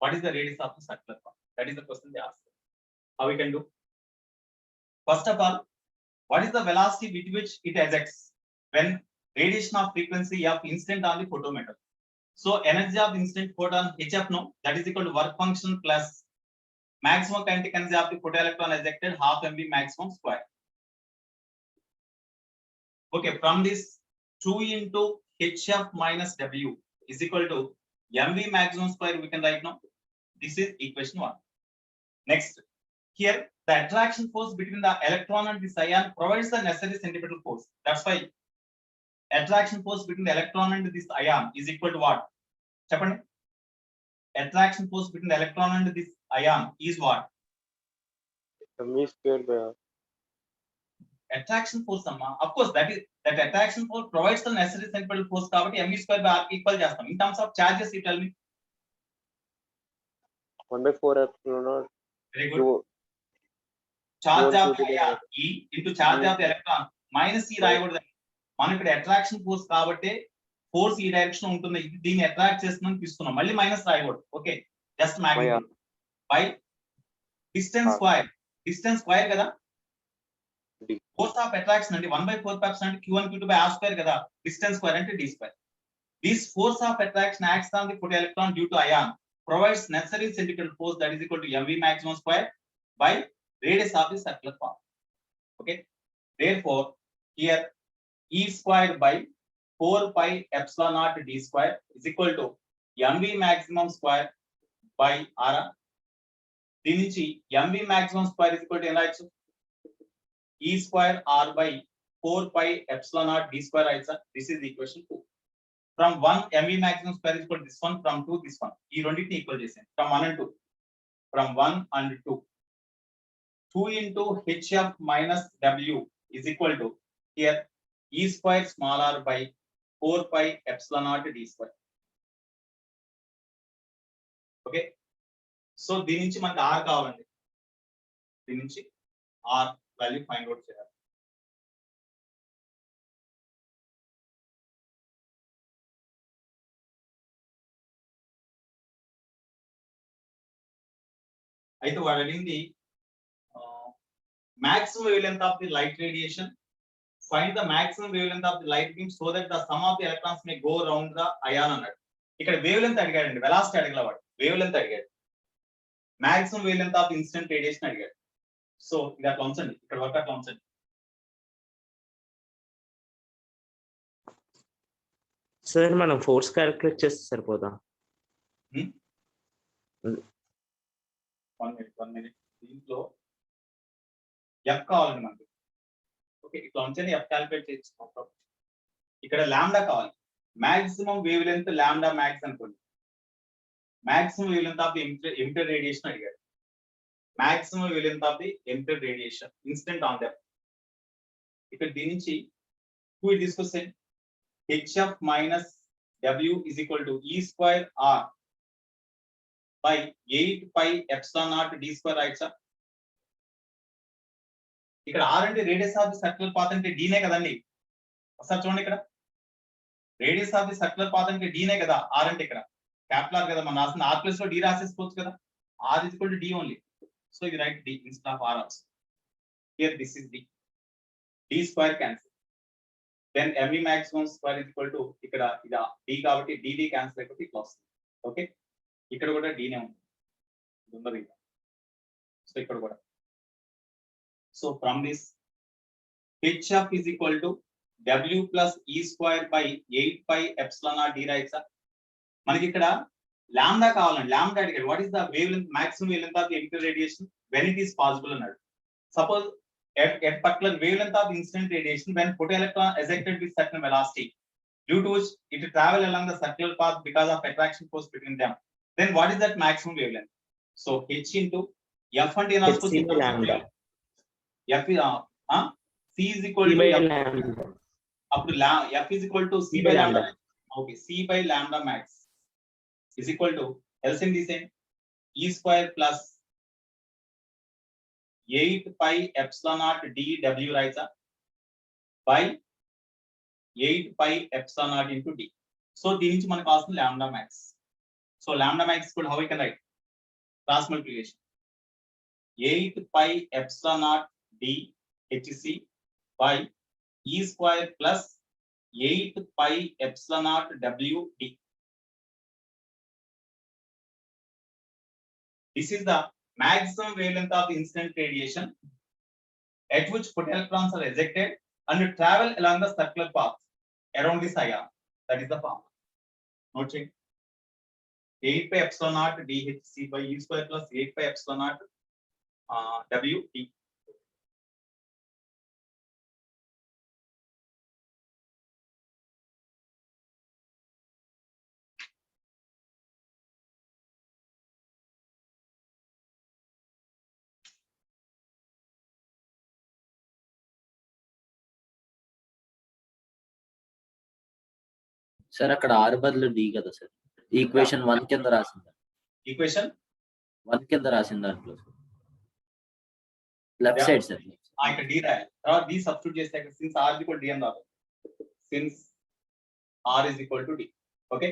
What is the radius of the circular path? That is the question they ask. How we can do? First of all, what is the velocity with which it ejects when radiation of frequency of incident on the photometal? So, energy of incident photon HF no, that is equal to work function plus maximum kinetic energy of the photoelectron ejected half mv maximum square. Okay, from this 2 into HF minus W is equal to mv maximum square we can write now. This is equation 1. Next, here the attraction force between the electron and this ion provides the necessary centripetal force. That's why attraction force between the electron and this ion is equal to what? Chapandi. Attraction force between the electron and this ion is what? mv square by r. Attraction force amma, of course that attraction force provides the necessary centripetal force kabatti mv square by r equal chestam. In terms of charges, you tell me. 1/4 epsilon naught. Very good. Charge of the ion E into charge of the electron minus E రాయకూడదు. మనం ఇక్కడ attraction force కాబట్టి force ఈ direction ఉంటుంది, దీన్ని attract చేస్తుందని తీసుకున్నాం, మళ్ళీ మైనస్ రాయకూడదు. Okay, just magnitude by distance square కదా. ఫోర్స్ ఆఫ్ అట్రాక్షన్ అంటే 1/4 అంటే q1 q2 by r square కదా, డిస్టెన్స్ స్క్వేర్ అంటే d square. This force of attraction acts on the photoelectron due to ion provides necessary centripetal force that is equal to mv maximum square by radius of the circular path. Okay, therefore here E square by 4 pi epsilon naught d square is equal to mv maximum square by r. దీని నుంచి mv maximum square is equal to ఎలా ఇచ్చు? E square r by 4 pi epsilon naught d square right, sir. This is equation 2. From 1 mv maximum square is equal to this one, from 2 this one. ఈ రెండింటిని equal చేసాను. From 1 and 2. From 1 and 2. 2 into hf minus w is equal to here E square small r by 4 pi epsilon naught d square. Okay. So దీని నుంచి మనకి r కావాలండి. దీని నుంచి r value find out చేయాలి. అయితే వాడు అడిగింది maximum wavelength of the light radiation, find the maximum wavelength of the light beam so that the sum of the electrons may go around the ion అన్నాడు. ఇక్కడ wave length అడిగాడండి, velocity అడగల వాడు, wave length అడిగాడు. maximum wavelength of the incident radiation అడిగాడు. So ఇది అట్లా ఉంచండి, ఇక్కడ వరకు అట్లా ఉంచండి. సార్ మనం ఫోర్స్ క్యాలిక్యులేట్ చేస్తే సరిపోదా? 1 minute. దీంట్లో ఎఫ్ కావాలండి మనకి. ఓకే, ఇట్లా ఉంచండి, ఎఫ్ క్యాలిక్యులేట్ చేయించుకుంటాం. ఇక్కడ లాంబ్డా కావాలి, maximum wavelength lambda max అనుకోండి. Maximum wavelength of the emitted radiation అడిగాడు. Maximum wavelength of the emitted radiation instant on them. ఇక్కడ దీని నుంచి 2 తీసుకొస్తే hf minus w is equal to e square r by 8 pi epsilon naught d square, right sir? ఇక్కడ r అంటే radius of the circular path అంటే d నే కదండి. ఒకసారి చూడండి, ఇక్కడ radius of the circular path అంటే d నే కదా. r అంటే ఇక్కడ క్యాపిటల్ R కదా, మనం రాసిన r ప్లస్ లో d రాసేసుకోవచ్చు కదా. r is equal to d only. So you write d instead of r also. Here this is d. d square cancel. Then MV maximum square is equal to ఇక్కడ ఇది d కాబట్టి dd cancel అయిపోతే ఇట్లా వస్తుంది. Okay, ఇక్కడ కూడా d నే ఉంది. సో ఇక్కడ కూడా, so from this hf is equal to w plus e square by 8 pi epsilon r d, right sir? మనకి ఇక్కడ లాంబ్డా కావాలండి. లాంబ్డా అడిగాడు, what is the wavelength, maximum wavelength of the emitter radiation when it is possible అన్నాడు. Suppose at particular wavelength of incident radiation when photoelectron ejected with certain velocity, due to which it travel along the circular path because of attraction force between them, then what is that maximum wavelength? So h into f and n also lambda. f c is equal to f, up to f is equal to c by lambda. Okay, c by lambda max is equal to LCM the same e square plus 8 pi epsilon naught d w, right sir, by 8 pi epsilon naught into d. So దీని నుంచి మనకు కావాల్సిన lambda max. So lambda max is how we can write cross multiplication 8 pi epsilon naught d hc by e square plus 8 pi epsilon naught w d. This is the maximum wavelength of the incident radiation at which photoelectrons are ejected and travel along the circular path around this ion. That is the formula. Note check. 8 pi epsilon naught dhc by e square plus 8 pi epsilon naught w d. Sir అక్కడ ఆరు బదులు D కదా sir, equation 1 కింద రాసింది. Equation 1 కింద రాసిన దాంట్లో left side sir. ఇక్కడ డి రాయాలి, తర్వాత డి సబ్స్టిట్యూట్ చేస్తే since r is equal to d అని రావాలి. Since r is equal to d. Okay,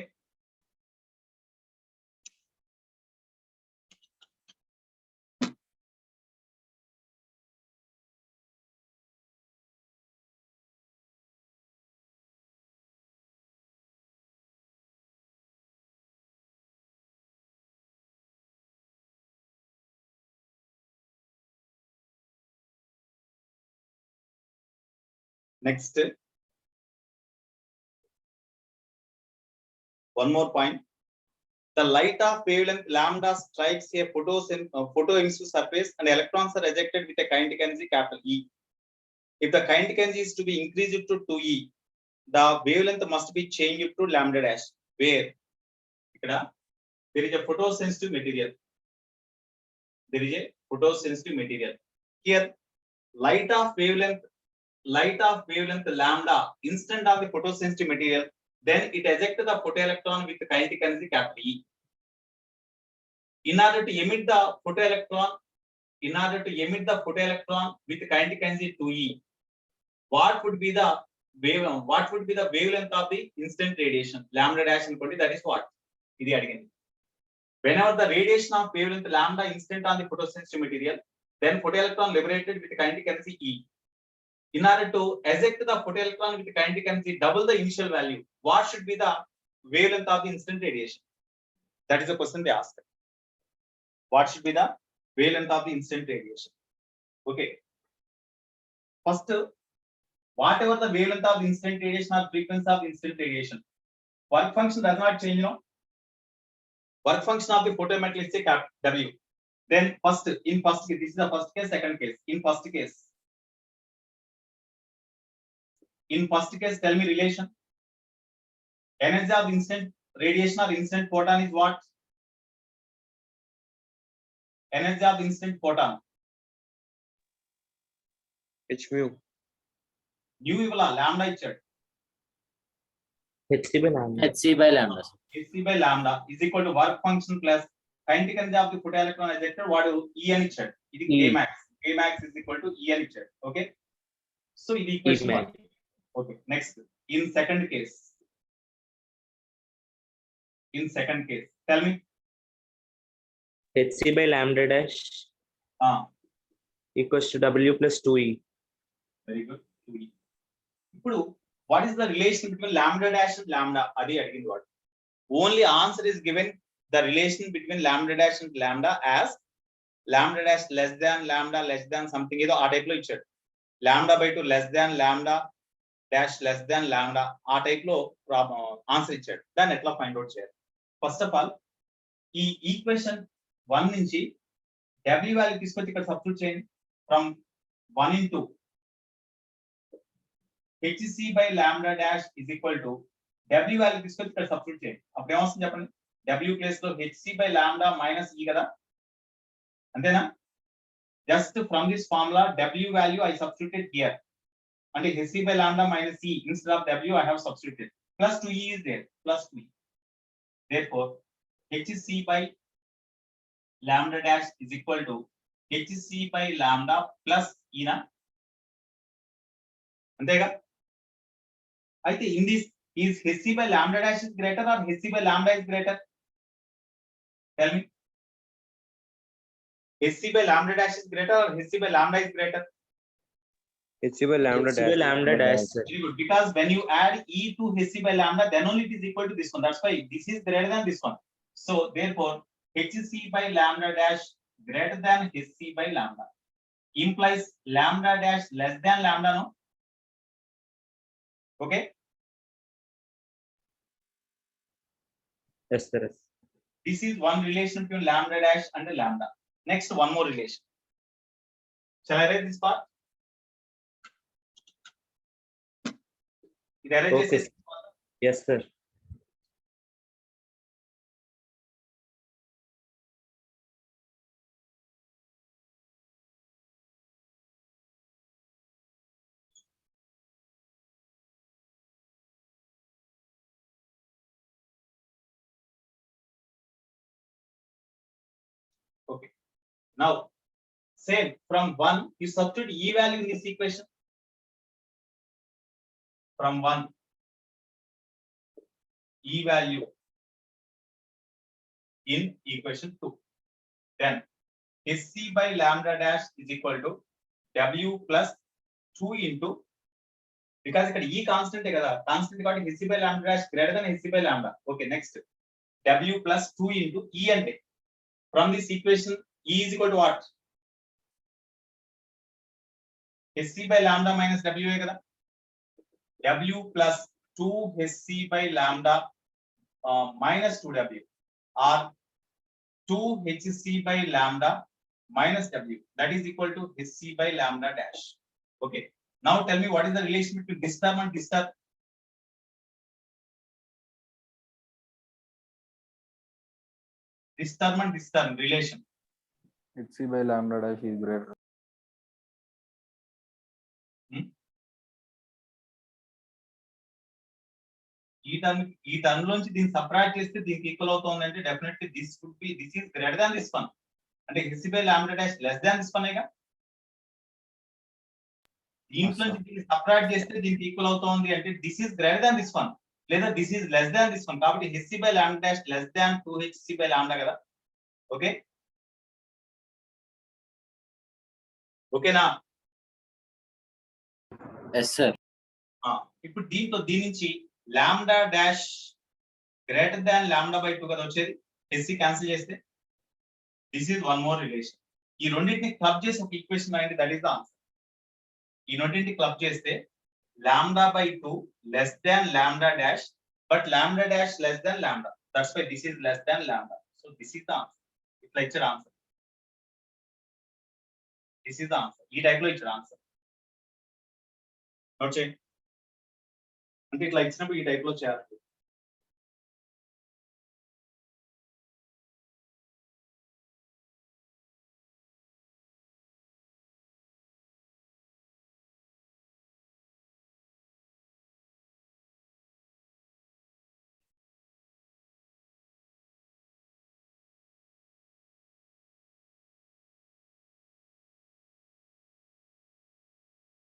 next one more point. The light of wavelength lambda strikes a photoemissive surface and electrons are ejected with a kinetic energy capital E. If the kinetic energy is to be increased to 2e, the wavelength must be changed to lambda dash, where there is a photosensitive material. There is a photosensitive material. Here, light of wavelength lambda instant of the photosensitive material, then it ejects the photoelectron with kinetic energy capital E. In order to emit the photoelectron with kinetic energy 2e, what would be the wavelength of the instant radiation? Lambda dash అనుకోండి, that is what ఇది అడిగింది. Whenever the radiation of wavelength lambda instant on the photosensitive material, then photoelectron liberated with kinetic energy E. In order to eject the photoelectron with kinetic energy double the initial value, what should be the wavelength of the instant radiation? That is the question they asked. What should be the wavelength of the instant radiation? Okay. First, whatever the wavelength of incident radiation or frequency of incident radiation, work function does not change, no. Work function of the photometric is say W. Then in first case, this is the first case, second case. In first case, tell me relation. Energy of incident radiation or incident photon is what? Energy of incident photon. H mu. Nu ఇవ్వాల lambda ఇచ్చాడు. hc by lambda. hc by lambda. hc by lambda is equal to work function plus kinetic energy of the photoelectron ejected వాడు E అని ఇచ్చాడు. ఇది E. Kmax. Kmax is equal to E అని ఇచ్చాడు. Okay. So ఇది equation Kmax. 1. Okay. Next, in second case, tell me. hc by lambda dash Ah, equals to w plus 2e. very good. 2E. ఇప్పుడు what is the relation between lambda dash and lambda? అది అడిగింది వాడు. Only answer is given the relation between lambda dash and lambda as lambda dash less than something ఏదో ఆ type లో ఇచ్చాడు. lambda by 2 less than lambda dash less than lambda ఆ type లో answer ఇచ్చాడు. దాన్ని ఎట్లా ఫైండ్ అవుట్ చేయాలి? ఫస్ట్ ఆఫ్ ఆల్ ఈ ఈక్వేషన్ 1 నుంచి W వాల్యూ తీసుకొచ్చి ఇక్కడ సబ్స్టిట్యూట్ చేయండి. From 1 into hc by lambda dash is equal to W value తీసుకొచ్చి ఇక్కడ సబ్స్టిట్యూట్ చేయండి. అప్పుడు ఏమొస్తుంది చెప్పండి? W ప్లేస్ లో hc by lambda minus E కదా, అంతేనా? Just from this formula W value I substituted here. And hc by lambda minus E instead of W I have substituted. Plus 2E is there. Plus 2E. Therefore, hc by lambda dash is equal to hc by lambda plus E na. అంతేగా? అయితే in this is hc by lambda dash is greater or hc by lambda is greater? Tell me. hc by lambda dash is greater or hc by lambda is greater? H by lambda hc by dash. lambda dash, sir. Very good. Because when you add E to hc by lambda, then only it is equal to this one. That's why this is greater than this one. So therefore, hc by lambda dash greater than hc by lambda implies lambda dash less than lambda, no? Okay. Yes, sir. Yes. This is one relation between lambda dash and lambda. Next, one more relation. Shall I write this part? It arranges Okay. this. Yes, sir. Okay. Now, same from 1, you substitute E value in this equation. From 1, E value in equation 2. Then hc by lambda dash is equal to W plus 2 into, because ఇక్కడ E constant కదా, constant కాబట్టి hc by lambda dash greater than hc by lambda. Okay, next W plus 2 into E అంటే from this equation E is equal to what? hc by lambda minus W కదా, W plus 2 hc by lambda minus 2W or 2 hc by lambda minus W, that is equal to hc by lambda dash. Okay. Now tell me what is the relation between this term and this term? This term and this term relation. hc by lambda dash is greater. ఈ term లోంచి దీన్ని separate చేస్తే దీనికి equal అవుతుంది అంటే definitely this is greater than this one. అంటే hc by lambda dash less than this one ఏగా. దీంట్లో నుంచి దీన్ని సపరేట్ చేస్తే దీనికి ఈక్వల్ అవుతుంది అంటే this is greater than this one లేదా this is less than this one. కాబట్టి hc by lambda dash less than 2 hc by lambda కదా. ఓకే, ఓకేనా? Yes, sir. ఇప్పుడు దీని నుంచి lambda dash greater than lambda by 2 కదా వచ్చేది. hc క్యాన్సిల్ చేస్తే this is one more relation. ఈ రెండింటిని క్లబ్ చేసి ఒక ఈక్వేషన్ రాయండి, దట్ ఈస్ ద ఆన్సర్. ఈ రెండింటిని క్లబ్ చేస్తే lambda by 2 less than lambda dash, but lambda dash less than lambda, that's why this is less than lambda. So this is the answer. ఇట్లా ఇచ్చారు answer. This is the answer. ఈ type లో ఇచ్చారు answer. Note చేయండి. అంటే ఇట్లా ఇచ్చినప్పుడు ఈ టైప్ లో చేయాలి.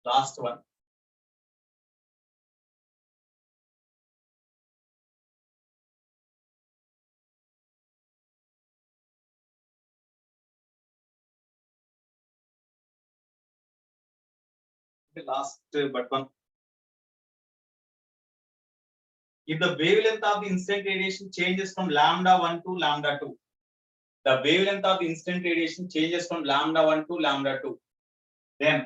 Last one. The last but one. If the wavelength of the instant radiation changes from lambda 1 to lambda 2, the wavelength of the instant radiation changes from lambda 1 to lambda 2, then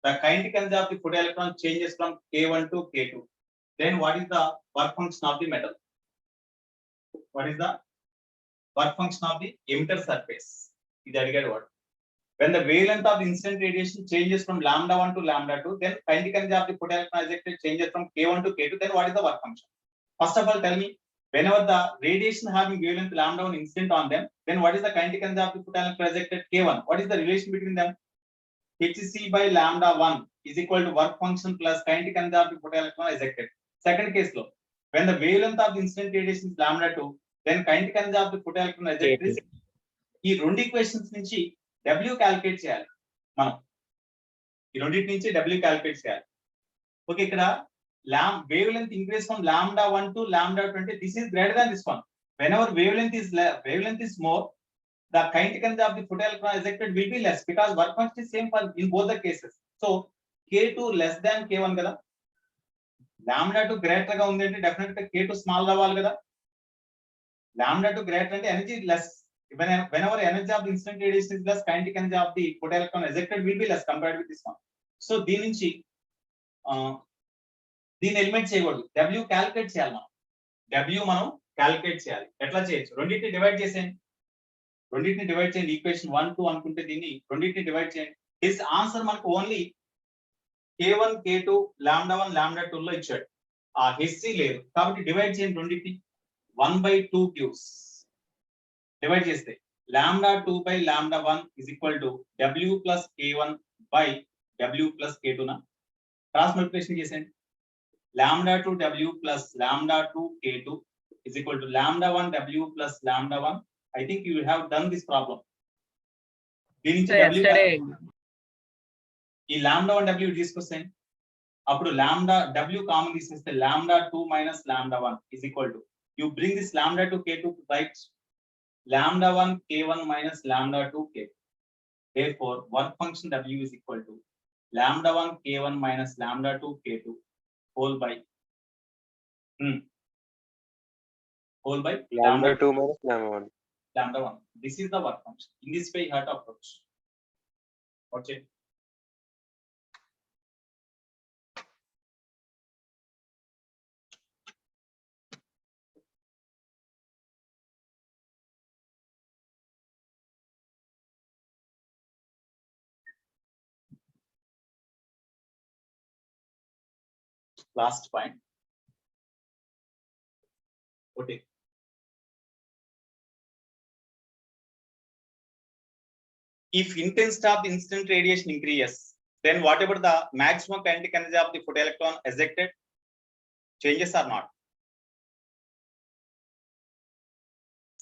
the kinetic energy of the photoelectron changes from K1 to K2. Then what is the work function of the metal? What is the work function of the emitter surface? Is that get what? When the wavelength of the instant radiation changes from lambda 1 to lambda 2, then kinetic energy of the photoelectron ejected changes from K1 to K2. Then what is the work function? First of all, tell me, whenever the radiation having wavelength lambda 1 instant on them, then what is the kinetic energy of the photoelectron ejected K1? What is the relation between them? Hc by lambda 1 is equal to work function plus kinetic energy of the photoelectron ejected. Second case low, when the wavelength of the instant radiation is lambda 2, then kinetic energy of the photoelectron ejected is ఈ రెండు equations నుంచి W calculate చేయాలి మనం. ఈ రెండింటి నుంచి W calculate చేయాలి. Okay, ఇక్కడ wavelength increase from lambda 1 to lambda 20, this is greater than this one. Whenever wavelength is more, the kinetic energy of the photoelectron ejected will be less because work function is same for in both the cases. So K2 less than K1 కదా. lambda 2 greater గా ఉంది అంటే definite గా K2 small అవ్వాలి కదా. lambda 2 greater అంటే energy less. Whenever energy of the instant radiation is less, kinetic energy of the photoelectron ejected will be less compared with this one. So దీని నుంచి దీని ఎలిమెంట్ చేయకూడదు, W క్యాలిక్యులేట్ చేయాలి మనం. W మనం క్యాలిక్యులేట్ చేయాలి. ఎట్లా చేయొచ్చు? రెండింటిని డివైడ్ చేసేయండి. ఈక్వేషన్ 1 2 అనుకుంటే దీన్ని రెండింటిని డివైడ్ చేయండి. దిస్ ఆన్సర్ మనకు only K1 K2 lambda 1 lambda 2 లో ఇచ్చాడు. ఆ Hc లేదు కాబట్టి డివైడ్ చేయండి రెండింటిని. 1/2 క్యూబ్స్ డివైడ్ చేస్తే lambda 2 by lambda 1 is equal to W plus K1 by W plus K2 na cross multiplication చేసేయండి. lambda 2 W plus lambda 2 K2 is equal to lambda 1 W plus lambda 1. I think you have done this problem. దీని నుంచి ఈ lambda 1 W తీసుకొస్తాను. అప్పుడు lambda W common తీసేస్తే lambda 2 minus lambda 1 is equal to, you bring this lambda 2 K2 right, lambda 1 K1 minus lambda 2 K2. Therefore, work function W is equal to lambda 1 K1 minus lambda 2 K2 whole by lambda 2 minus lambda 1. Lambda 1. This is the work function. In this way, you have to approach. Okay. Last point. Okay. If intensity of the instant radiation increases, then whatever the maximum kinetic energy of the photoelectron ejected changes or not.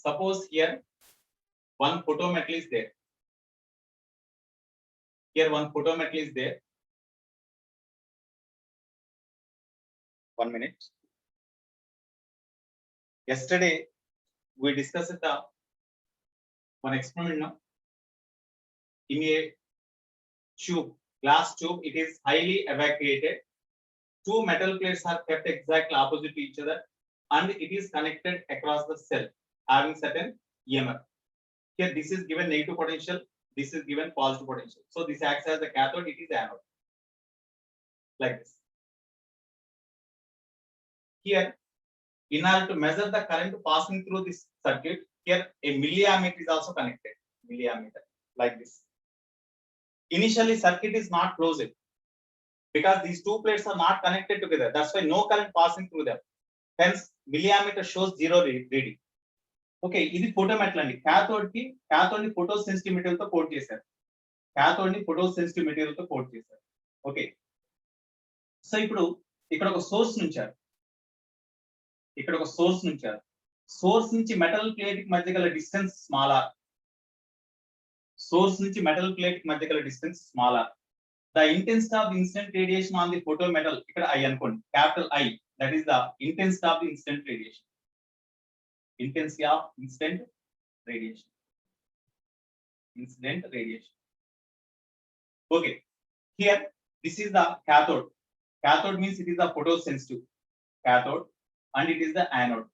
Suppose here one photometal is there. Here one photometal is there. 1 minute. Yesterday we discussed the one experiment now. In a tube, glass tube, it is highly evacuated. Two metal plates are kept exactly opposite to each other and it is connected across the cell having certain EMF. Here this is given negative potential, this is given positive potential. So this acts as the cathode, it is anode. Like this. Here, in order to measure the current passing through this circuit, here a milliammeter is also connected. Milliammeter, like this. Initially, circuit is not closed because these two plates are not connected together. That's why no current passing through them. Hence, milliammeter shows 0 reading. Okay, ఇది ఫోటోమెటల్ అండి. cathode ని photo sensitive material తో coat చేశారు. cathode ని photo sensitive material తో coat చేశారు. Okay, so ఇప్పుడు ఇక్కడ ఒక సోర్స్ నుంచారు. సోర్స్ నుంచి మెటల్ ప్లేట్ కి మధ్య గల డిస్టెన్స్ స్మాలర్. సోర్స్ నుంచి మెటల్ ప్లేట్ కి మధ్య గల distance smaller. The intensity of incident radiation on the photo metal, ఇక్కడ ఐ అనుకోండి, capital I, that is the intensity of the incident radiation. Intensity of incident radiation. Okay, here this is the cathode. Cathode means it is the photosensitive cathode and it is the anode.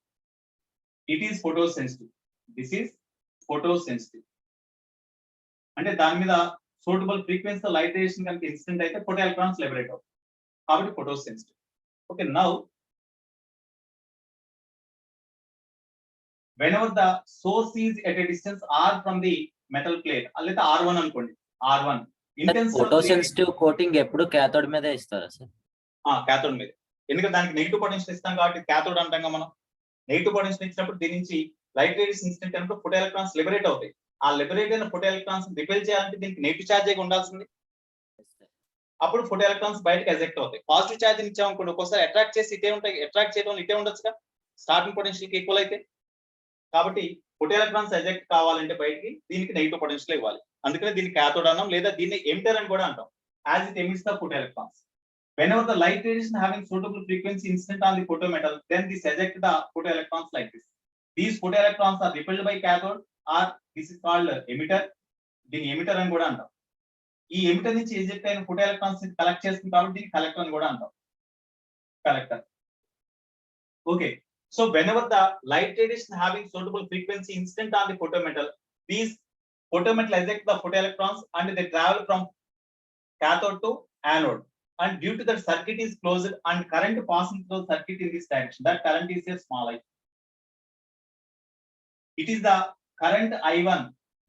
It is photosensitive. This is photosensitive. అంటే దాని మీద suitable frequency light radiation కనుక incident అయితే photo electrons liberate అవుతాయి. కాబట్టి photosensitive. Okay, now whenever the source is at a distance r from the metal plate, లేదా R1 అనుకోండి, R1 intense photo sensitive coating ఎప్పుడు క్యాథోడ్ మీద ఇస్తారా సార్? క్యాథోడ్ మీద, ఎందుకంటే దానికి నెగిటివ్ పొటెన్షియల్ ఇస్తాం కాబట్టి క్యాథోడ్ అంటాం మనం. నెగిటివ్ పొటెన్షియల్ ఇచ్చినప్పుడు దీని నుంచి లైట్ రేడియేషన్ ఇన్సిడెంట్ అయినప్పుడు ఫోటో ఎలక్ట్రాన్స్ లిబరేట్ అవుతాయి. ఆ లిబరేట్ అయిన ఫోటో ఎలక్ట్రాన్స్ రిపెల్ చేయాలంటే దీనికి నెగిటివ్ ఛార్జ్ అయి ఉండాల్సింది. అప్పుడు ఫోటో ఎలక్ట్రాన్స్ బయటకు ఎజెక్ట్ అవుతాయి. పాజిటివ్ ఛార్జ్ ఇచ్చామనుకోండి, ఒక్కోసారి అట్రాక్ట్ చేసి ఇటే ఉంటాయి, అట్రాక్ట్ చేయడం ఇటే ఉండొచ్చుగా, స్టార్టింగ్ పొటెన్షియల్ కి ఈక్వల్ అయితే. కాబట్టి ఫోటో ఎలక్ట్రాన్స్ ఎజెక్ట్ కావాలంటే బయటికి దీనికి నెగిటివ్ పొటెన్షియల్ ఇవ్వాలి. అందుకనే దీన్ని క్యాథోడ్ అన్నాం, లేదా దీన్ని ఎమిటర్ అని కూడా అంటాం. As it emits the photo electrons. Whenever the light radiation having suitable frequency incident on the photometal, then this eject the photoelectrons like this. These photoelectrons are repelled by cathode, or this is called emitter. దీన్ని emitter అని కూడా అంటాం. ఈ emitter నుంచి eject అయిన photo electrons collect చేస్తుంది కాబట్టి దీన్ని కలెక్టర్ అని కూడా అంటాం. Collector. Okay, so whenever the light radiation having suitable frequency incident on the photometal, these photometal eject the photoelectrons and they travel from cathode to anode, and due to that circuit is closed and current passing through circuit in this direction, that current is a small I. It is the current I1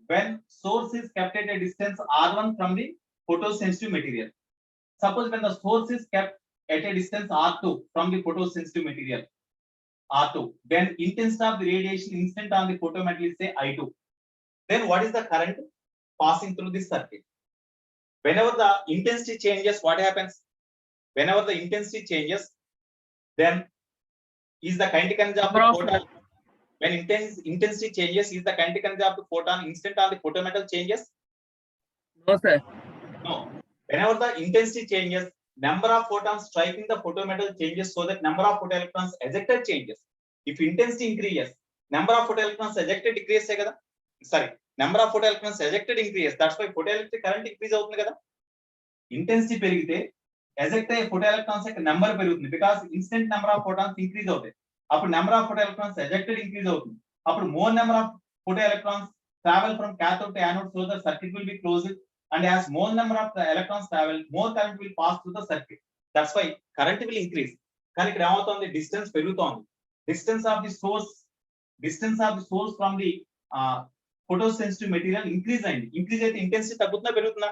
when source is kept at a distance R1 from the photosensitive material. Suppose when the source is kept at a distance R2 from the photosensitive material, R2, then intensity of the radiation incident on the photometal is say I2. Then what is the current passing through this circuit? Whenever the intensity changes, what happens? Whenever the intensity changes, then is the kinetic energy of the photon. When intensity changes, is the kinetic energy of the photon instant on the photometal changes? No, sir. No. Whenever the intensity changes, number of photons striking the photometal changes, so that number of photoelectrons ejected changes. If intensity increases, number of photoelectrons ejected decreases kada. Sorry, number of photoelectrons ejected increases. That's why photoelectric current increase avutundi kada. Intensity perigite eject అయ్యే photoelectrons యొక్క number పెరుగుతుంది, because instant number of photons increase అవుతాయి. అప్పుడు number of photoelectrons ejected increase అవుతుంది. అప్పుడు more number of photoelectrons travel from cathode to anode, so the circuit will be closed. And as more number of the electrons travel, more current will pass through the circuit. That's why current will increase. కానీ ఇక్కడ ఏమవుతుంది, distance పెరుగుతోంది. Distance of the source from the photosensitive material increase అయింది. Increase అయితే intensity తగ్గుతుందా పెరుగుతుందా?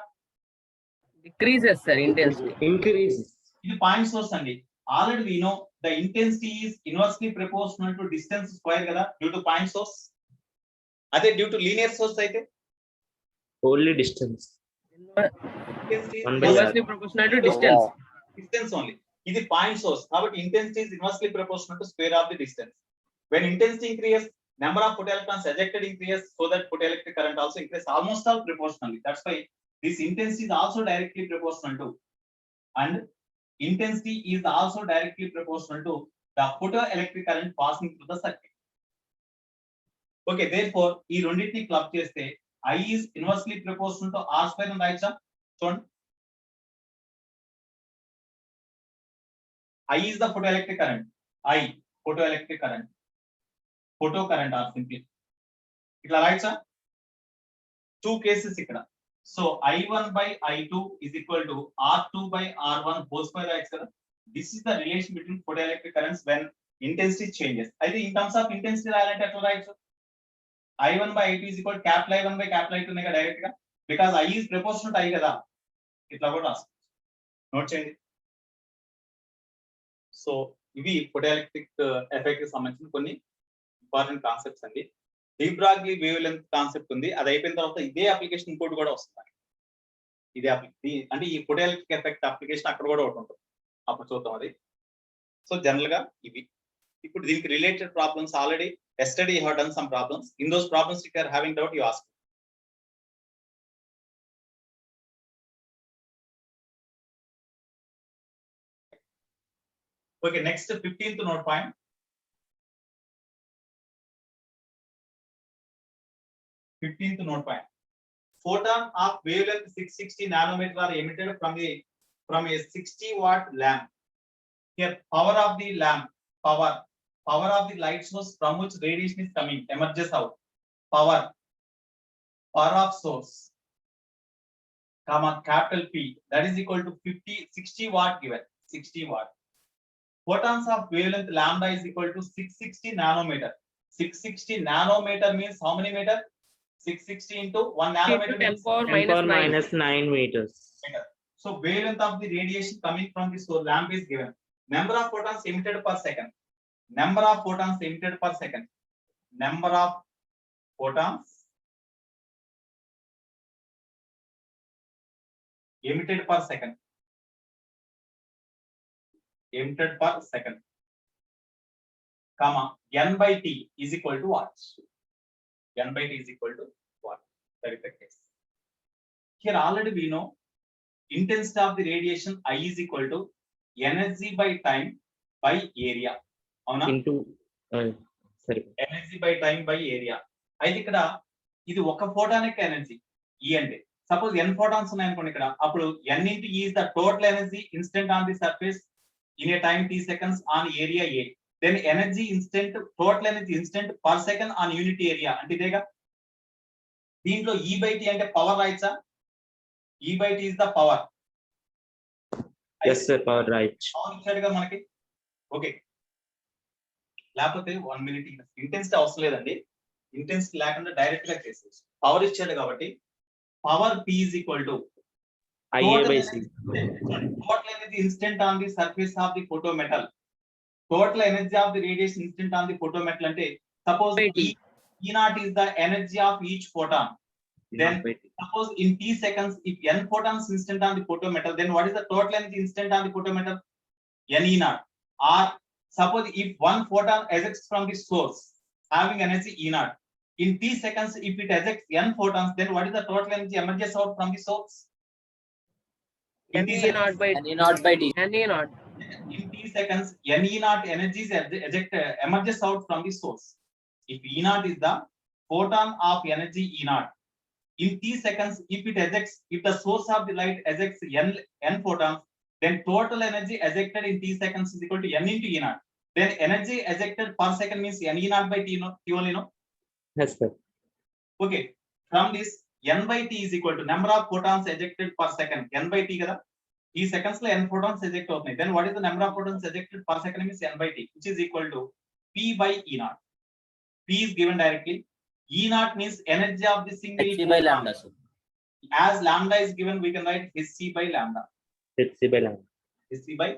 Decreases, sir, intensity. Increases. ఇది point source అండి. Already we know the intensity is inversely proportional to distance square కదా, డ్యూ టు పాయింట్ సోర్స్. అదే due to linear source అయితే Only distance. Inversely proportional to distance. Distance only. ఇది point source కాబట్టి intensity is inversely proportional to square of the distance. When intensity increases, number of photoelectrons ejected increases, so that photoelectric current also increases almost all proportionally. That's why this intensity is also directly proportional to, and intensity is also directly proportional to the photoelectric current passing through the circuit. Okay, therefore ఈ రెండింటిని club చేస్తే I is inversely proportional to R square అని రాయొచ్చా? చూడండి, I is the photoelectric current. I, photoelectric current. Photo current or simply. ఇట్లా రాయొచ్చా? 2 cases ఇక్కడ. So I1 by I2 is equal to R2 by R1 whole square రాయొచ్చు కదా. This is the relation between photoelectric currents when intensity changes. అయితే in terms of intensity రాయాలంటే ఎట్లా రాయొచ్చు? I1 by I2 is equal to capital I1 by capital I2 నే direct గా, because I is proportional to I కదా, ఇట్లా కూడా రాసుకోవచ్చు. నోట్ చేయండి. సో ఇవి ఫోటోఎలక్ట్రిక్ ఎఫెక్ట్ కి సంబంధించిన కొన్ని ఇంపార్టెంట్ కాన్సెప్ట్స్ అండి. డి బ్రాగ్లీ వేవ్ లెంత్ కాన్సెప్ట్ ఉంది, అది అయిపోయిన తర్వాత ఇదే అప్లికేషన్ ఇంకోటి కూడా వస్తుంది. ఇదే అంటే ఈ ఫోటోఎలక్ట్రిక్ ఎఫెక్ట్ అప్లికేషన్ అక్కడ కూడా ఒకటి ఉంటుంది, అప్పుడు చూద్దాం అది. సో జనరల్ గా ఇవి. ఇప్పుడు దీనికి related problems already yesterday you have done some problems. In those problems if you are having doubt you ask. Okay, next 15th note point. Photon of wavelength 660 nanometer are emitted from a 60 watt lamp. Here power of the lamp, power of the light source from which radiation is coming emerges out. Power of source, comma capital P, that is equal to 60 watt given, 60 watt. Photons of wavelength lambda is equal to 660 nanometer. 660 nanometer means how many meter? 660 into 1 nanometer 10 means power 10 power minus 9. minus 9 meters. meter. So wavelength of the radiation coming from the source lamp is given. Number of photons emitted per second. Number of photons emitted per second. Number of photons emitted per second. Emitted per second. Comma n by t is equal to what? N by t is equal to what? That is the case. Here already we know intensity of the radiation I is equal to energy by time by area. అవునా? Into sorry, energy by time by area. అయితే ఇక్కడ ఇది ఒక photonic energy ఈ అంటే suppose n photons ఉన్నాయనుకోండి ఇక్కడ, అప్పుడు n into e is the total energy instant on the surface in a time t seconds on area a. Then energy instant, total energy instant per second on unit area అంటే ఇదేగా. దీంట్లో e by t అంటే power రాయొచ్చా? e by t is the power. yes sir, power right. Power ఇచ్చాడుగా మనకి. Okay, లేకపోతే 1 minute intensity అవసరం లేదండి, intensity లేకుండా డైరెక్ట్ గా చేసేసి పవర్ ఇచ్చాడు కాబట్టి power P is equal to IA by C. total energy instant on the surface of the photometal. Total energy of the radiation instant on the photometal అంటే suppose E naught is the energy of each photon. Then suppose in t seconds if n photons instant on the photometal, then what is the total energy instant on the photometal? N E naught. Or suppose if one photon ejects from the source having energy E naught, in t seconds if it ejects n photons, then what is the total energy emerges out from the source? In t Ne seconds, naught by Ne naught by D. Ne naught. in t seconds n E naught energy is emerges out from the source. If E naught is the photon of energy E naught, in t seconds if it ejects, if the source of the light ejects n photons, then total energy ejected in t seconds is equal to n into E naught. Then energy ejected per second means n E naught by t, no, t only, no? Yes sir. Okay, from this n by t is equal to number of photons ejected per second, n by t kada. ఈ seconds లో n photons eject అవుతున్నాయి. Then what is the number of photons ejected per second means n by t, which is equal to p by E naught. P is given directly. E naught means energy of the single Hc by photon. lambda. Sir. As lambda is given, we can write hc by lambda. HC by lambda. hc by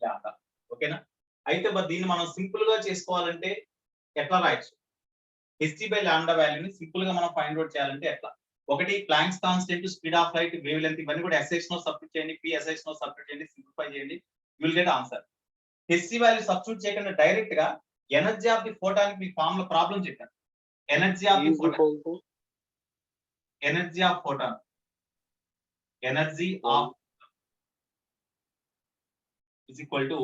lambda. ఓకేనా? అయితే మరి దీన్ని మనం simple గా చేసుకోవాలంటే ఎట్లా రాయొచ్చు? hc by lambda వాల్యూని సింపుల్ గా మనం ఫైండ్ అవుట్ చేయాలంటే ఎట్లా? ఒకటి planks constant, speed of light, wave length, ఇవన్నీ కూడా SH నో సబ్స్టిట్యూట్ చేయండి, PSH నో సబ్స్టిట్యూట్ చేయండి, సింప్లిఫై చేయండి, you will get answer. hc value substitute చేయకుండా డైరెక్ట్ గా ఎనర్జీ ఆఫ్ ది ఫోటాన్ కి ఫార్ములా ప్రాబ్లం చెప్పాను. Energy of the photon, energy of photon, energy of is equal to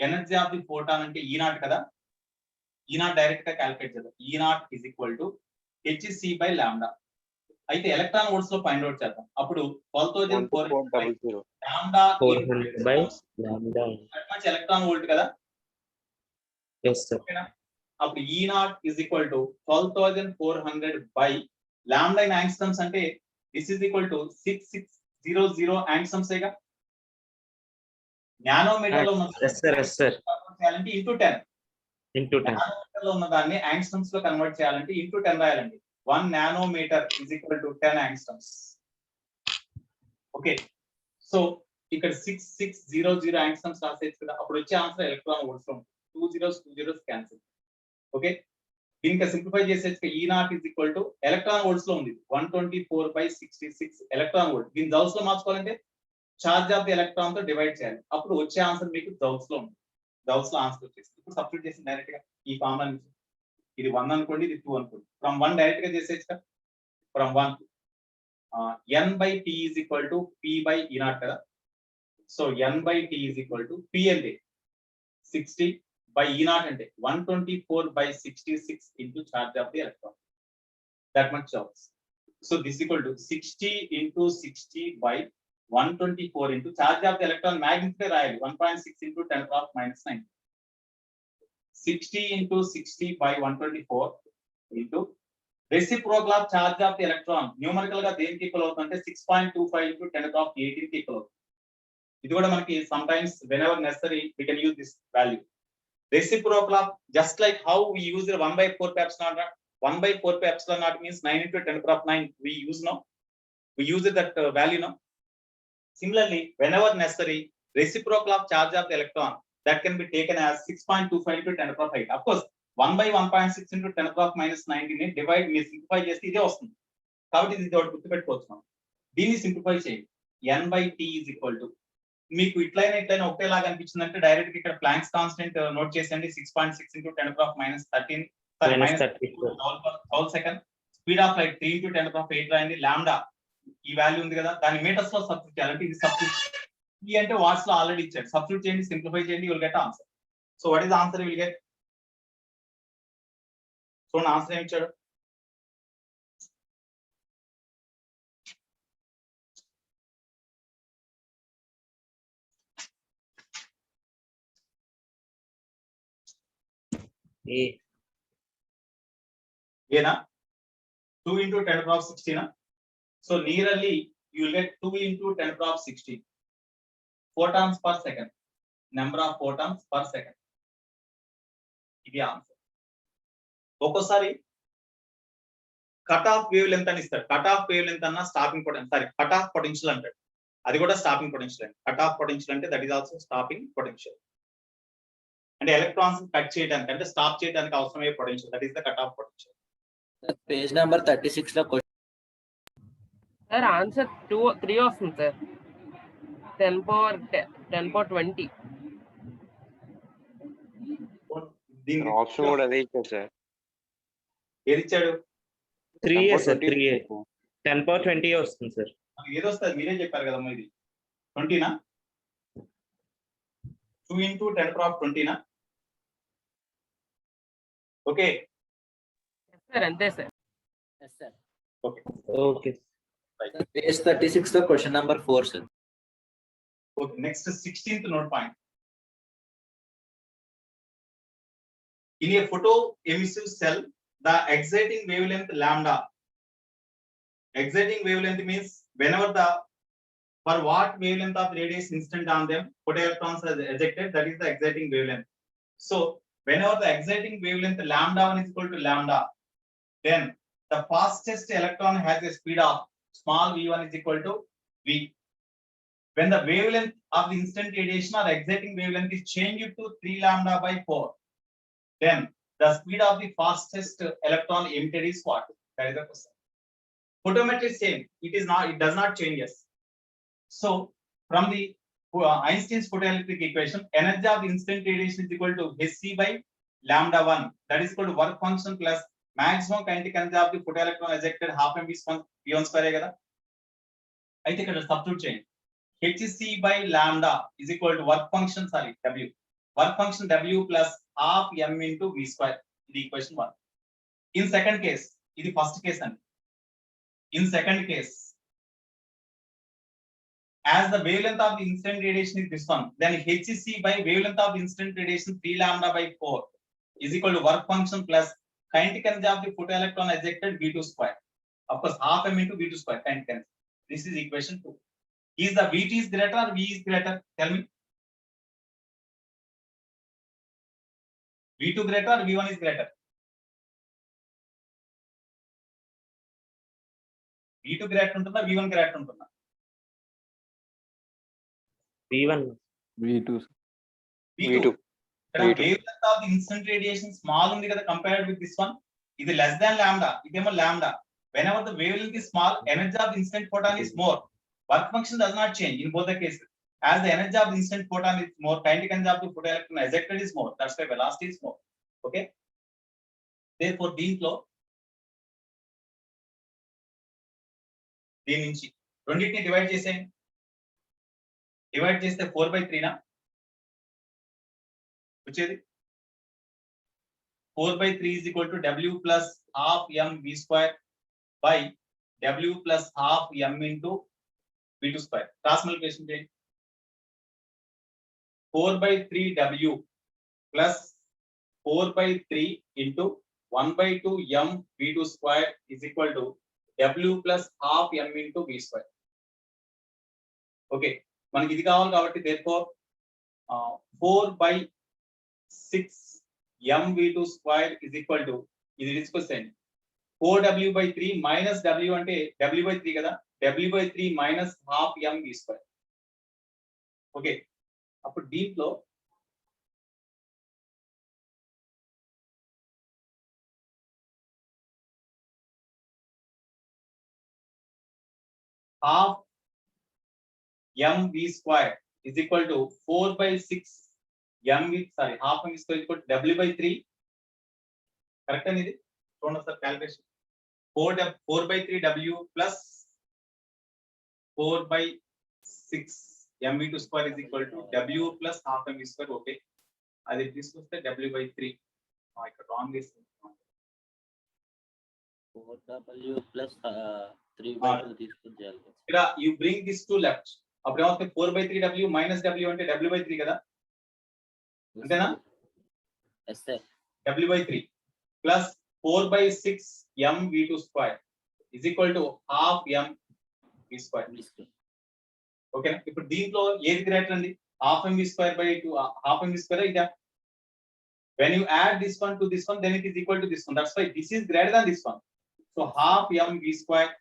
energy of the photon అంటే E naught కదా. E naught direct గా calculate చేద్దాం. E naught is equal to hc by lambda. అయితే electron volts లో find out చేద్దాం. అప్పుడు 12,400 lambda 400 by lambda. that much electron volt కదా. Yes sir. ఓకేనా? అప్పుడు E naught is equal to 12,400 by lambda in angstroms అంటే this is equal to 6600 angstroms ఏగా. Nanometer లో ఉన్న yes sir, yes sir, చేయాలంటే ఇంటూ 10. into 10. నానోమీటర్ లో ఉన్న దాన్ని యాంగ్స్టమ్స్ లో కన్వర్ట్ చేయాలంటే ఇంటూ 10 రాయాలండి. 1 nanometer is equal to 10 angstroms. Okay, so ఇక్కడ 6600 యాంగ్స్టమ్స్ రాసేయచ్చు కదా, అప్పుడు వచ్చే ఆన్సర్ ఎలక్ట్రాన్ వోల్ట్స్ లో 2 zeros క్యాన్సిల్. ఓకే, దీనికి సింప్లిఫై చేసేసి ఈ not is equal to electron volts లో ఉంది 124/66 ఎలక్ట్రాన్ వోల్ట్. దీన్ని జౌల్స్ లో మార్చుకోవాలంటే చార్జ్ ఆఫ్ ది ఎలక్ట్రాన్ తో డివైడ్ చేయాలి, అప్పుడు వచ్చే ఆన్సర్ మీకు జౌల్స్ లో ఉంది. జౌల్స్ లో ఆన్సర్ వచ్చేసి ఇప్పుడు సబ్స్టిట్యూట్ చేసి డైరెక్ట్ గా ఈ ఫార్ములా నుంచి ఇది 1 అనుకోండి, ఇది 2 అనుకోండి. ఫ్రమ్ 1 డైరెక్ట్ గా చేసేచ్చు కదా, from 1 n/t is equal to p/e naught కదా. So n/t is equal to p అంటే 60/e naught అంటే 124/66 into charge of the electron. That much charge. So this is equal to 60 into 60/124 into charge of the electron magnitude రాయాలి 1.6 into 10⁻⁻⁹. 60 into 60/124 into reciprocal of charge of the electron. Numerical గా దేనికి equal అవుతుందంటే 6.25 into 10⁻18 కి equal అవుతుంది. ఇది కూడా మనకి some times whenever necessary we can use this value. Reciprocal of, just like how we use the 1/4 pi epsilon naught. 1/4 pi epsilon naught means 9 into 10⁻9 we use now. We use that value now. Similarly, whenever necessary, reciprocal of charge of the electron that can be taken as 6.25 into 10⁻8. Of course, 1/1.6 into 10⁻⁻19 ని divide మీరు simplify చేస్తే ఇదే వస్తుంది. కాబట్టి ఇది ఒకటి గుర్తుపెట్టుకోవచ్చు మనం. దీన్ని సింప్లిఫై చేయండి. n/t is equal to, మీకు ఇట్లయినా ఒకటేలాగా అనిపించింది అంటే డైరెక్ట్ ఇక్కడ ప్లాంక్స్ కాన్స్టెంట్ నోట్ చేసేయండి. 6.6 into 10⁻⁻13 joule second. Speed of light 3 into 10⁻8 రాయండి. లాంబ్డా ఈ వాల్యూ ఉంది కదా, దాన్ని మీటర్స్ లో సబ్స్టిట్యూట్ చేయాలంటే ఇది సబ్స్టిట్యూట్ ఈ అంటే వాట్స్ లో ఆల్రెడీ ఇచ్చాడు. సబ్స్టిట్యూట్ చేయండి, సింప్లిఫై చేయండి, you will get answer. So what is answer will get? చూడండి ఆన్సర్ ఏమి ఇచ్చాడు. ఏనా 2 into 10⁻16. So nearly you will get 2 into 10⁻16 photons per second. Number of photons per second. ఇది ఆన్సర్. ఒక్కోసారి కట్ ఆఫ్ వేవ్ లెంత్ అని ఇస్తాడు. Cut off wave length అన్న stopping potential, sorry cut off potential అంటాడు. అది కూడా స్టాపింగ్ పొటెన్షియల్ అండి. Cut off potential అంటే that is also stopping potential. అంటే ఎలక్ట్రాన్స్ కట్ చేయడానికి అంటే స్టాప్ చేయడానికి అవసరమయ్యే potential, that is the cut off potential. Page number 36 లో సార్ ఆన్సర్ 3 వస్తుంది సార్. 10⁻20. దీనికి ఆప్షన్ కూడా అదే ఇచ్చారు సార్. ఏది ఇచ్చాడు? 3a sir, 3a 10⁻20 వస్తుంది సార్. ఏదో వస్తుంది మీరే చెప్పారు కదమ్మా. ఇది 20నా 2 into 10⁻20నా? ఓకే సార్ అంతే సార్. Okay Okay. పేజ్ 36 లో question number 4 sir. Okay, next 16th note point. In a photoemissive cell, the exciting wavelength lambda. Exciting wavelength means whenever for what wavelength of radiation instant on them photoelectrons are ejected, that is the exciting wavelength. So whenever the exciting wavelength lambda 1 is equal to lambda, then the fastest electron has a speed of small v1 is equal to v. When the wavelength of the instant radiation or exciting wavelength is changed to 3 λ/4, then the speed of the fastest electron emitted is what? That is the question. Photometry same, it does not change. Yes. So from the Einstein's photoelectric equation, energy of the instant radiation is equal to hc/λ1, that is equal to work function plus maximum kinetic energy of the photoelectron ejected half mv1 square కదా. అయితే ఇక్కడ substitute చేయండి. hc/λ is equal to work function, sorry, w. Work function w plus half m into v square. ఇది equation 1. In second case, ఇది first case అండి. In second case, as the wavelength of the instant radiation is this one, then hc/wavelength of the instant radiation 3 λ/4 is equal to work function plus kinetic energy of the photoelectron ejected v2 square. Of course, half m into V2 square kind cancel. This is equation 2. Is the VT is greater or V is greater? Tell me. V2 greater or V1 is greater? V2 greater ఉంటుందా V1 greater ఉంటుందా? V1. V2. V2. ఇక్కడ V2. wave length of the incident radiation small ఉంది కదా compared with this one. ఇది less than lambda. ఇదేమో lambda. Whenever the wavelength is small, energy of the incident photon is more. Work function does not change in both the cases. As the energy of the incident photon is more, kinetic energy of the photoelectron ejected is more. That's why velocity is more. Okay. Therefore, దీంట్లో దీని నుంచి రెండింటిని divide చేసేయండి. Divide చేస్తే 4/3 నా వచ్చేది 4/3 is equal to W plus half m V square by W plus half m into V2 square. Cross multiplication చేయండి. 4/3 W plus 4/3 into 1/2 m V2 square is equal to W plus half m into V square. Okay, మనకి ఇది కావాలి కాబట్టి therefore 4/6 m V2 square is equal to ఇది discuss చేయండి 4W/3 minus W అంటే W/3 కదా W/3 minus half m V square. Okay, అప్పుడు దీంట్లో half m V square is equal to 4/6 m V, sorry, half m square is equal to W/3. Correct అని ఇది చూడండి sir calculation 4/3 W plus 4/6 m V2 square is equal to W plus half m square. Okay, అది తీసుకొస్తే W/3 ఇక్కడ wrong చేస్తుంది. 4W plus 3/2 తీసుకొని చేయాలి. ఇక్కడ you bring this to left, అప్పుడు ఏమవుతుంది 4/3 W minus W అంటే W/3 కదా అంతేనా? Yes sir. W/3 plus 4/6 m V2 square is equal to half m V square. ఓకేనా? ఇప్పుడు దీంట్లో ఏది గ్రేటర్ అండి? half m V square by 2 half m V square ఇదా? When you add this one to this one, then it is equal to this one. That's why this is greater than this one. So half m V square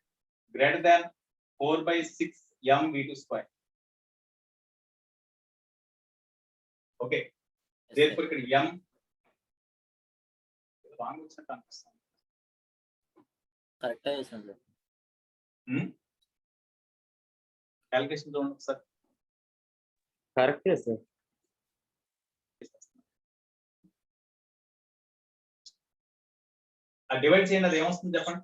greater than 4/6 m V2 square. Okay. Therefore, ఇక్కడ m wrong వచ్చినట్టు అనిపిస్తుంది. Correct చేసాను sir. Calculation చూడండి ఒకసారి. కరెక్టే sir. ఆ divide చేయండి, అది ఏమొస్తుంది చెప్పండి.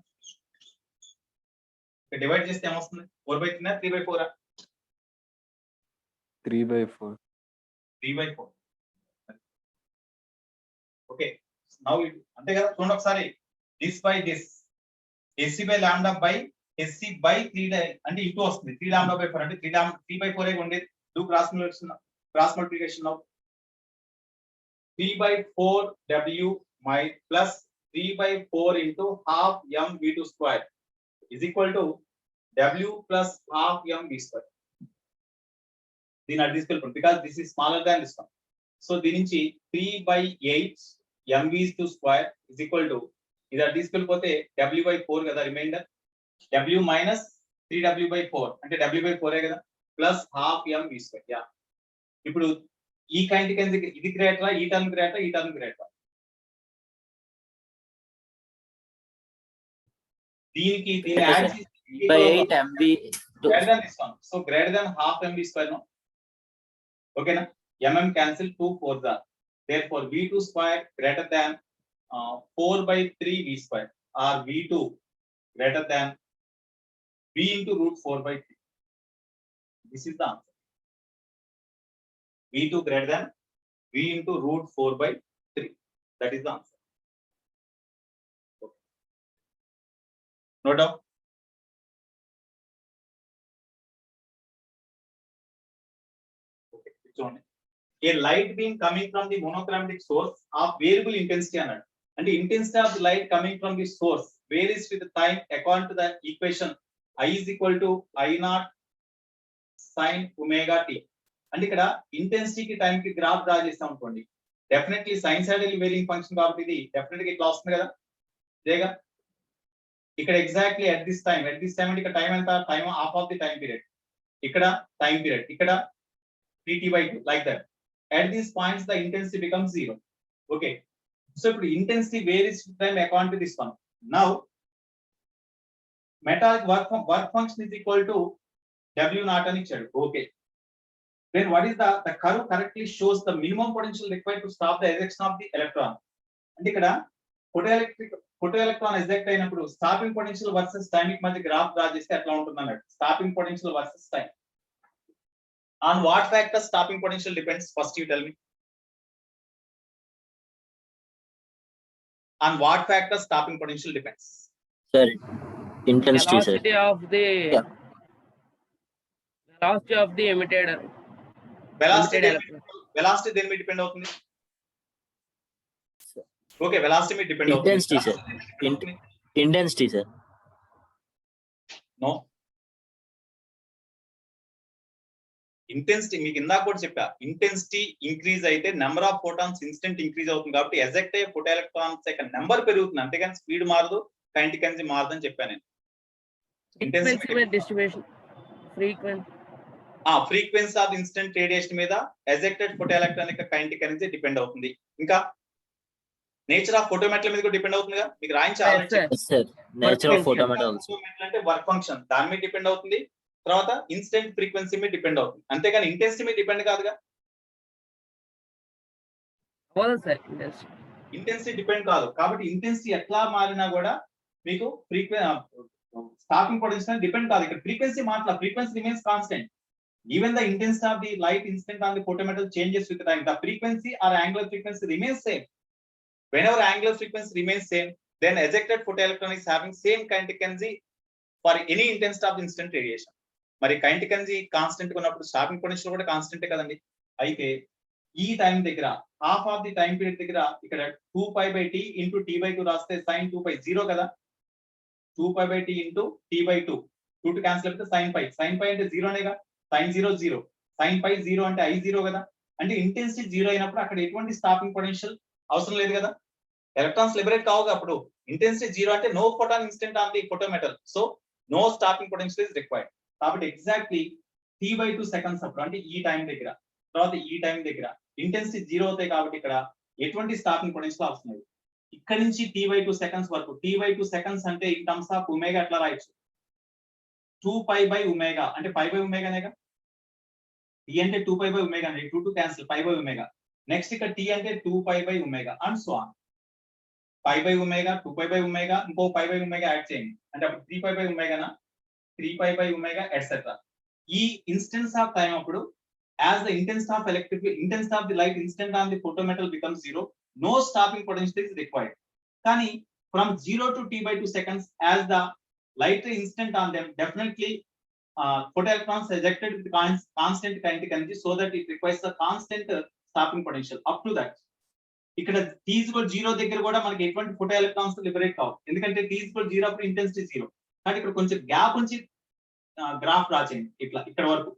డివైడ్ చేస్తే ఏమొస్తుంది? 4/3 3/4 3/4. 3/4. ఓకే, నౌ అంతే కదా. చూడండి ఒకసారి, this by this SC by lambda by SC by 3 అంటే ఇంటూ వస్తుంది. 3 lambda by 4 అంటే 3/4 ఉండేది. Do cross multiplication now 3/4 W my plus 3/4 into half m V2 square is equal to W plus half m V square. దీని అటు తీసుకెళ్ళిపోండి because this is smaller than this one. So దీని నుంచి 3/8 m V2 square is equal to ఇది అటు తీసుకెళ్ళిపోతే W/4 కదా reminder. W minus 3W/4 అంటే W/4 కదా plus half m V square. Yeah, ఇప్పుడు ఈ కైంటిక్ ఇది గ్రేటరా, ఈ టర్మ్ గ్రేటరా, ఈ టర్మ్ గ్రేటరా? దీనికి దీని యాడ్ చేసి 3/8 MV greater than this one. So greater than half m V square, no? Okay na? mm cancel 2 4s are. Therefore V2 square greater than 4/3 V square or V2 greater than V into root 4/3. This is the answer. V2 greater than V into root 4/3. That is the answer. Okay. No doubt. A light beam coming from the monochromatic source of variable intensity అన్నాడు. అంటే intensity of the light coming from the source varies with time according to the equation I is equal to I naught sin omega t. అంటే ఇక్కడ ఇంటెన్సిటీకి time కి graph draw చేస్తాం అనుకోండి, definitely sinusoidal varying function కాబట్టి ఇది definite గా ఇట్లా వస్తుంది కదా, ఇదేగా. ఇక్కడ ఎగ్జాక్ట్లీ ఎట్ దిస్ టైం అంటే ఇక్కడ టైం ఎంత, time half of the time period, ఇక్కడ టైం పీరియడ్, ఇక్కడ pt/2 like that. At these points the intensity becomes 0. Okay, so ఇప్పుడు intensity varies with time according to this one. Now metallic work function is equal to W naught అని ఇచ్చాడు. Okay, then what is the curve correctly shows the minimum potential required to stop the ejection of the electron. అంటే ఇక్కడ photoelectron eject అయినప్పుడు stopping potential versus టైమిక్ మధ్య graph draw చేస్తే ఎట్లా ఉంటుంది అన్నట్టు. Stopping potential versus time. On what factor stopping potential depends? First you tell me. On what factor stopping potential depends? Sir, intensity, sir. Velocity of the Yeah. velocity of the emitted Velocity electron. velocity దేని మీద depend అవుతుంది? Okay, velocity మీద depend అవుతుంది. Intensity, sir. Intensity, sir. No, intensity మీకు ఇందాక కూడా చెప్పా, intensity increase అయితే number of photons instant increase అవుతుంది కాబట్టి ఎజెక్ట్ అయ్యే ఫోటో ఎలక్ట్రాన్స్ యొక్క నెంబర్ పెరుగుతుంది, అంతేగాని స్పీడ్ మారదు, కైనెటిక్ ఎనర్జీ మారదు అని చెప్పాను నేను. Frequency distribution, frequency of instant radiation మీద ఎజెక్టెడ్ ఫోటో ఎలక్ట్రాన్ యొక్క కైనెటిక్ ఎనర్జీ డిపెండ్ అవుతుంది. ఇంకా నేచర్ ఆఫ్ ఫోటోమెట్ల మీద కూడా డిపెండ్ అవుతుందిగా, మీకు రాయించాలి. Yes, sir. Nature of photometals. అంటే వర్క్ ఫంక్షన్ దాని మీద డిపెండ్ అవుతుంది, తర్వాత ఇన్స్టెంట్ ఫ్రీక్వెన్సీ మీద డిపెండ్ అవుతుంది, అంతేగాని ఇంటెన్సిటీ మీద డిపెండ్ కాదుగా. ఇంటెన్సిటీ డిపెండ్ కాదు కాబట్టి ఇంటెన్సిటీ ఎట్లా మారినా కూడా మీకు స్టాపింగ్ పొటెన్షియల్ డిపెండ్ కాదు. ఇక్కడ ఫ్రీక్వెన్సీ మాట్లా, frequency remains constant. Even the intensity of the light instant on the photometal changes with time. The frequency or angular frequency remains same. Whenever angular frequency remains same, then ejected photoelectron is having same kinetic energy for any intensity of instant radiation. మరి kinetic energy constant గా ఉన్నప్పుడు stopping potential కూడా కాన్స్టెంటే కదండి. అయితే ఈ time దగ్గర half of the time period దగ్గర ఇక్కడ 2π/t ఇంటూ t/2 రాస్తే sin 2π 0 కదా, 2π/t into t/2, 2 to cancel అయితే sin π అంటే 0 నేగా, sin 0 0, sin π 0 అంటే I 0 కదా. అంటే ఇంటెన్సిటీ 0 అయినప్పుడు అక్కడ ఎటువంటి స్టాపింగ్ పొటెన్షియల్ అవసరం లేదు కదా, ఎలక్ట్రాన్స్ లిబరేట్ కావుగా. అప్పుడు ఇంటెన్సిటీ 0 అంటే no photon instant on the photometal, so no stopping potential is required. కాబట్టి ఎగ్జాక్ట్లీ t/2 సెకండ్స్ అప్పుడు అంటే ఈ టైం దగ్గర, తర్వాత ఈ టైం దగ్గర ఇంటెన్సిటీ 0 అవుతాయి కాబట్టి ఇక్కడ ఎటువంటి స్టాపింగ్ పొటెన్షియల్ అవసరం లేదు. ఇక్కడ నుంచి t/2 సెకండ్స్ వరకు, t/2 సెకండ్స్ అంటే ఇన్ టర్మ్స్ ఆఫ్ ఒమేగా ఎట్లా రాయొచ్చు, 2π/ఒమేగా అంటే π/ఒమేగా నేగా. t అంటే 2π/ఒమేగా అంటే 2 టు క్యాన్సిల్ π/ఒమేగా. నెక్స్ట్ ఇక్కడ t అంటే 2π/ఒమేగా అండ్ సో ఆన్. π/ఒమేగా, 2π/ఒమేగా, ఇంకో π/ఒమేగా యాడ్ చేయండి అంటే అప్పుడు 3π/ఒమేగానా, 3π/ఒమేగా ఎట్సెట్రా. ఈ ఇన్స్టెన్స్ ఆఫ్ టైం అప్పుడు as the intensity of the light instant on the photometal becomes 0, no stopping potential is required. Kani from 0 to t/2 seconds as the light instant on them, definitely photoelectrons ejected with constant kinetic energy, so that it requires a constant stopping potential up to that. ఇక్కడ t is equal 0 దగ్గర కూడా మనకి ఎటువంటి photo electrons liberate కావు, ఎందుకంటే t is equal 0 అప్పుడు intensity 0. కానీ ఇక్కడ కొంచెం గ్యాప్ ఉంచి గ్రాఫ్ డ్రా చేయండి, ఇట్లా ఇక్కడ వరకు,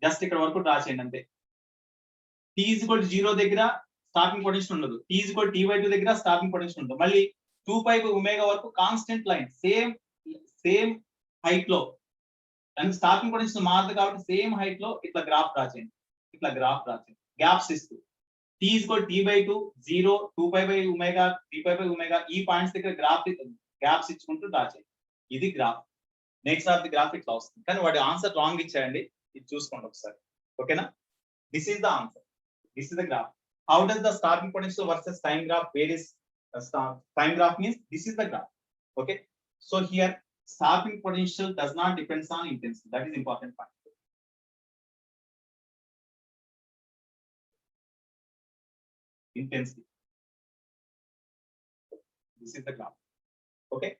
జస్ట్ ఇక్కడ వరకు డ్రా చేయండి అంతే. t is equal 0 దగ్గర స్టాపింగ్ పొటెన్షియల్ ఉండదు, t is equal t/2 దగ్గర స్టాపింగ్ పొటెన్షియల్ ఉండదు. మళ్ళీ 2π/ఒమేగా వరకు కాన్స్టెంట్ లైన్ సేమ్ హైట్ లో, అండ్ స్టాపింగ్ పొటెన్షియల్ మారదు కాబట్టి సేమ్ హైట్ లో ఇట్లా గ్రాఫ్ డ్రా చేయండి, ఇట్లా గ్రాఫ్ డ్రా చేయండి గ్యాప్స్ ఇస్తూ. t is equal t/2 0, 2π/ఒమేగా, 3π/ఒమేగా ఈ పాయింట్స్ దగ్గర గ్యాప్స్ ఇచ్చుకుంటూ డ్రా చేయండి. ఇది graph. Next of the graph ఇట్లా వస్తుంది, కానీ వాడి ఆన్సర్ రాంగ్ ఇచ్చాయండి, ఇది చూసుకోండి ఒకసారి. ఓకేనా, this is the answer, this is the graph. How does the starting potential versus time graph varies? Time graph means this is the graph. Okay, so here stopping potential does not depends on intensity, that is important point. Intensity, this is the graph. Okay,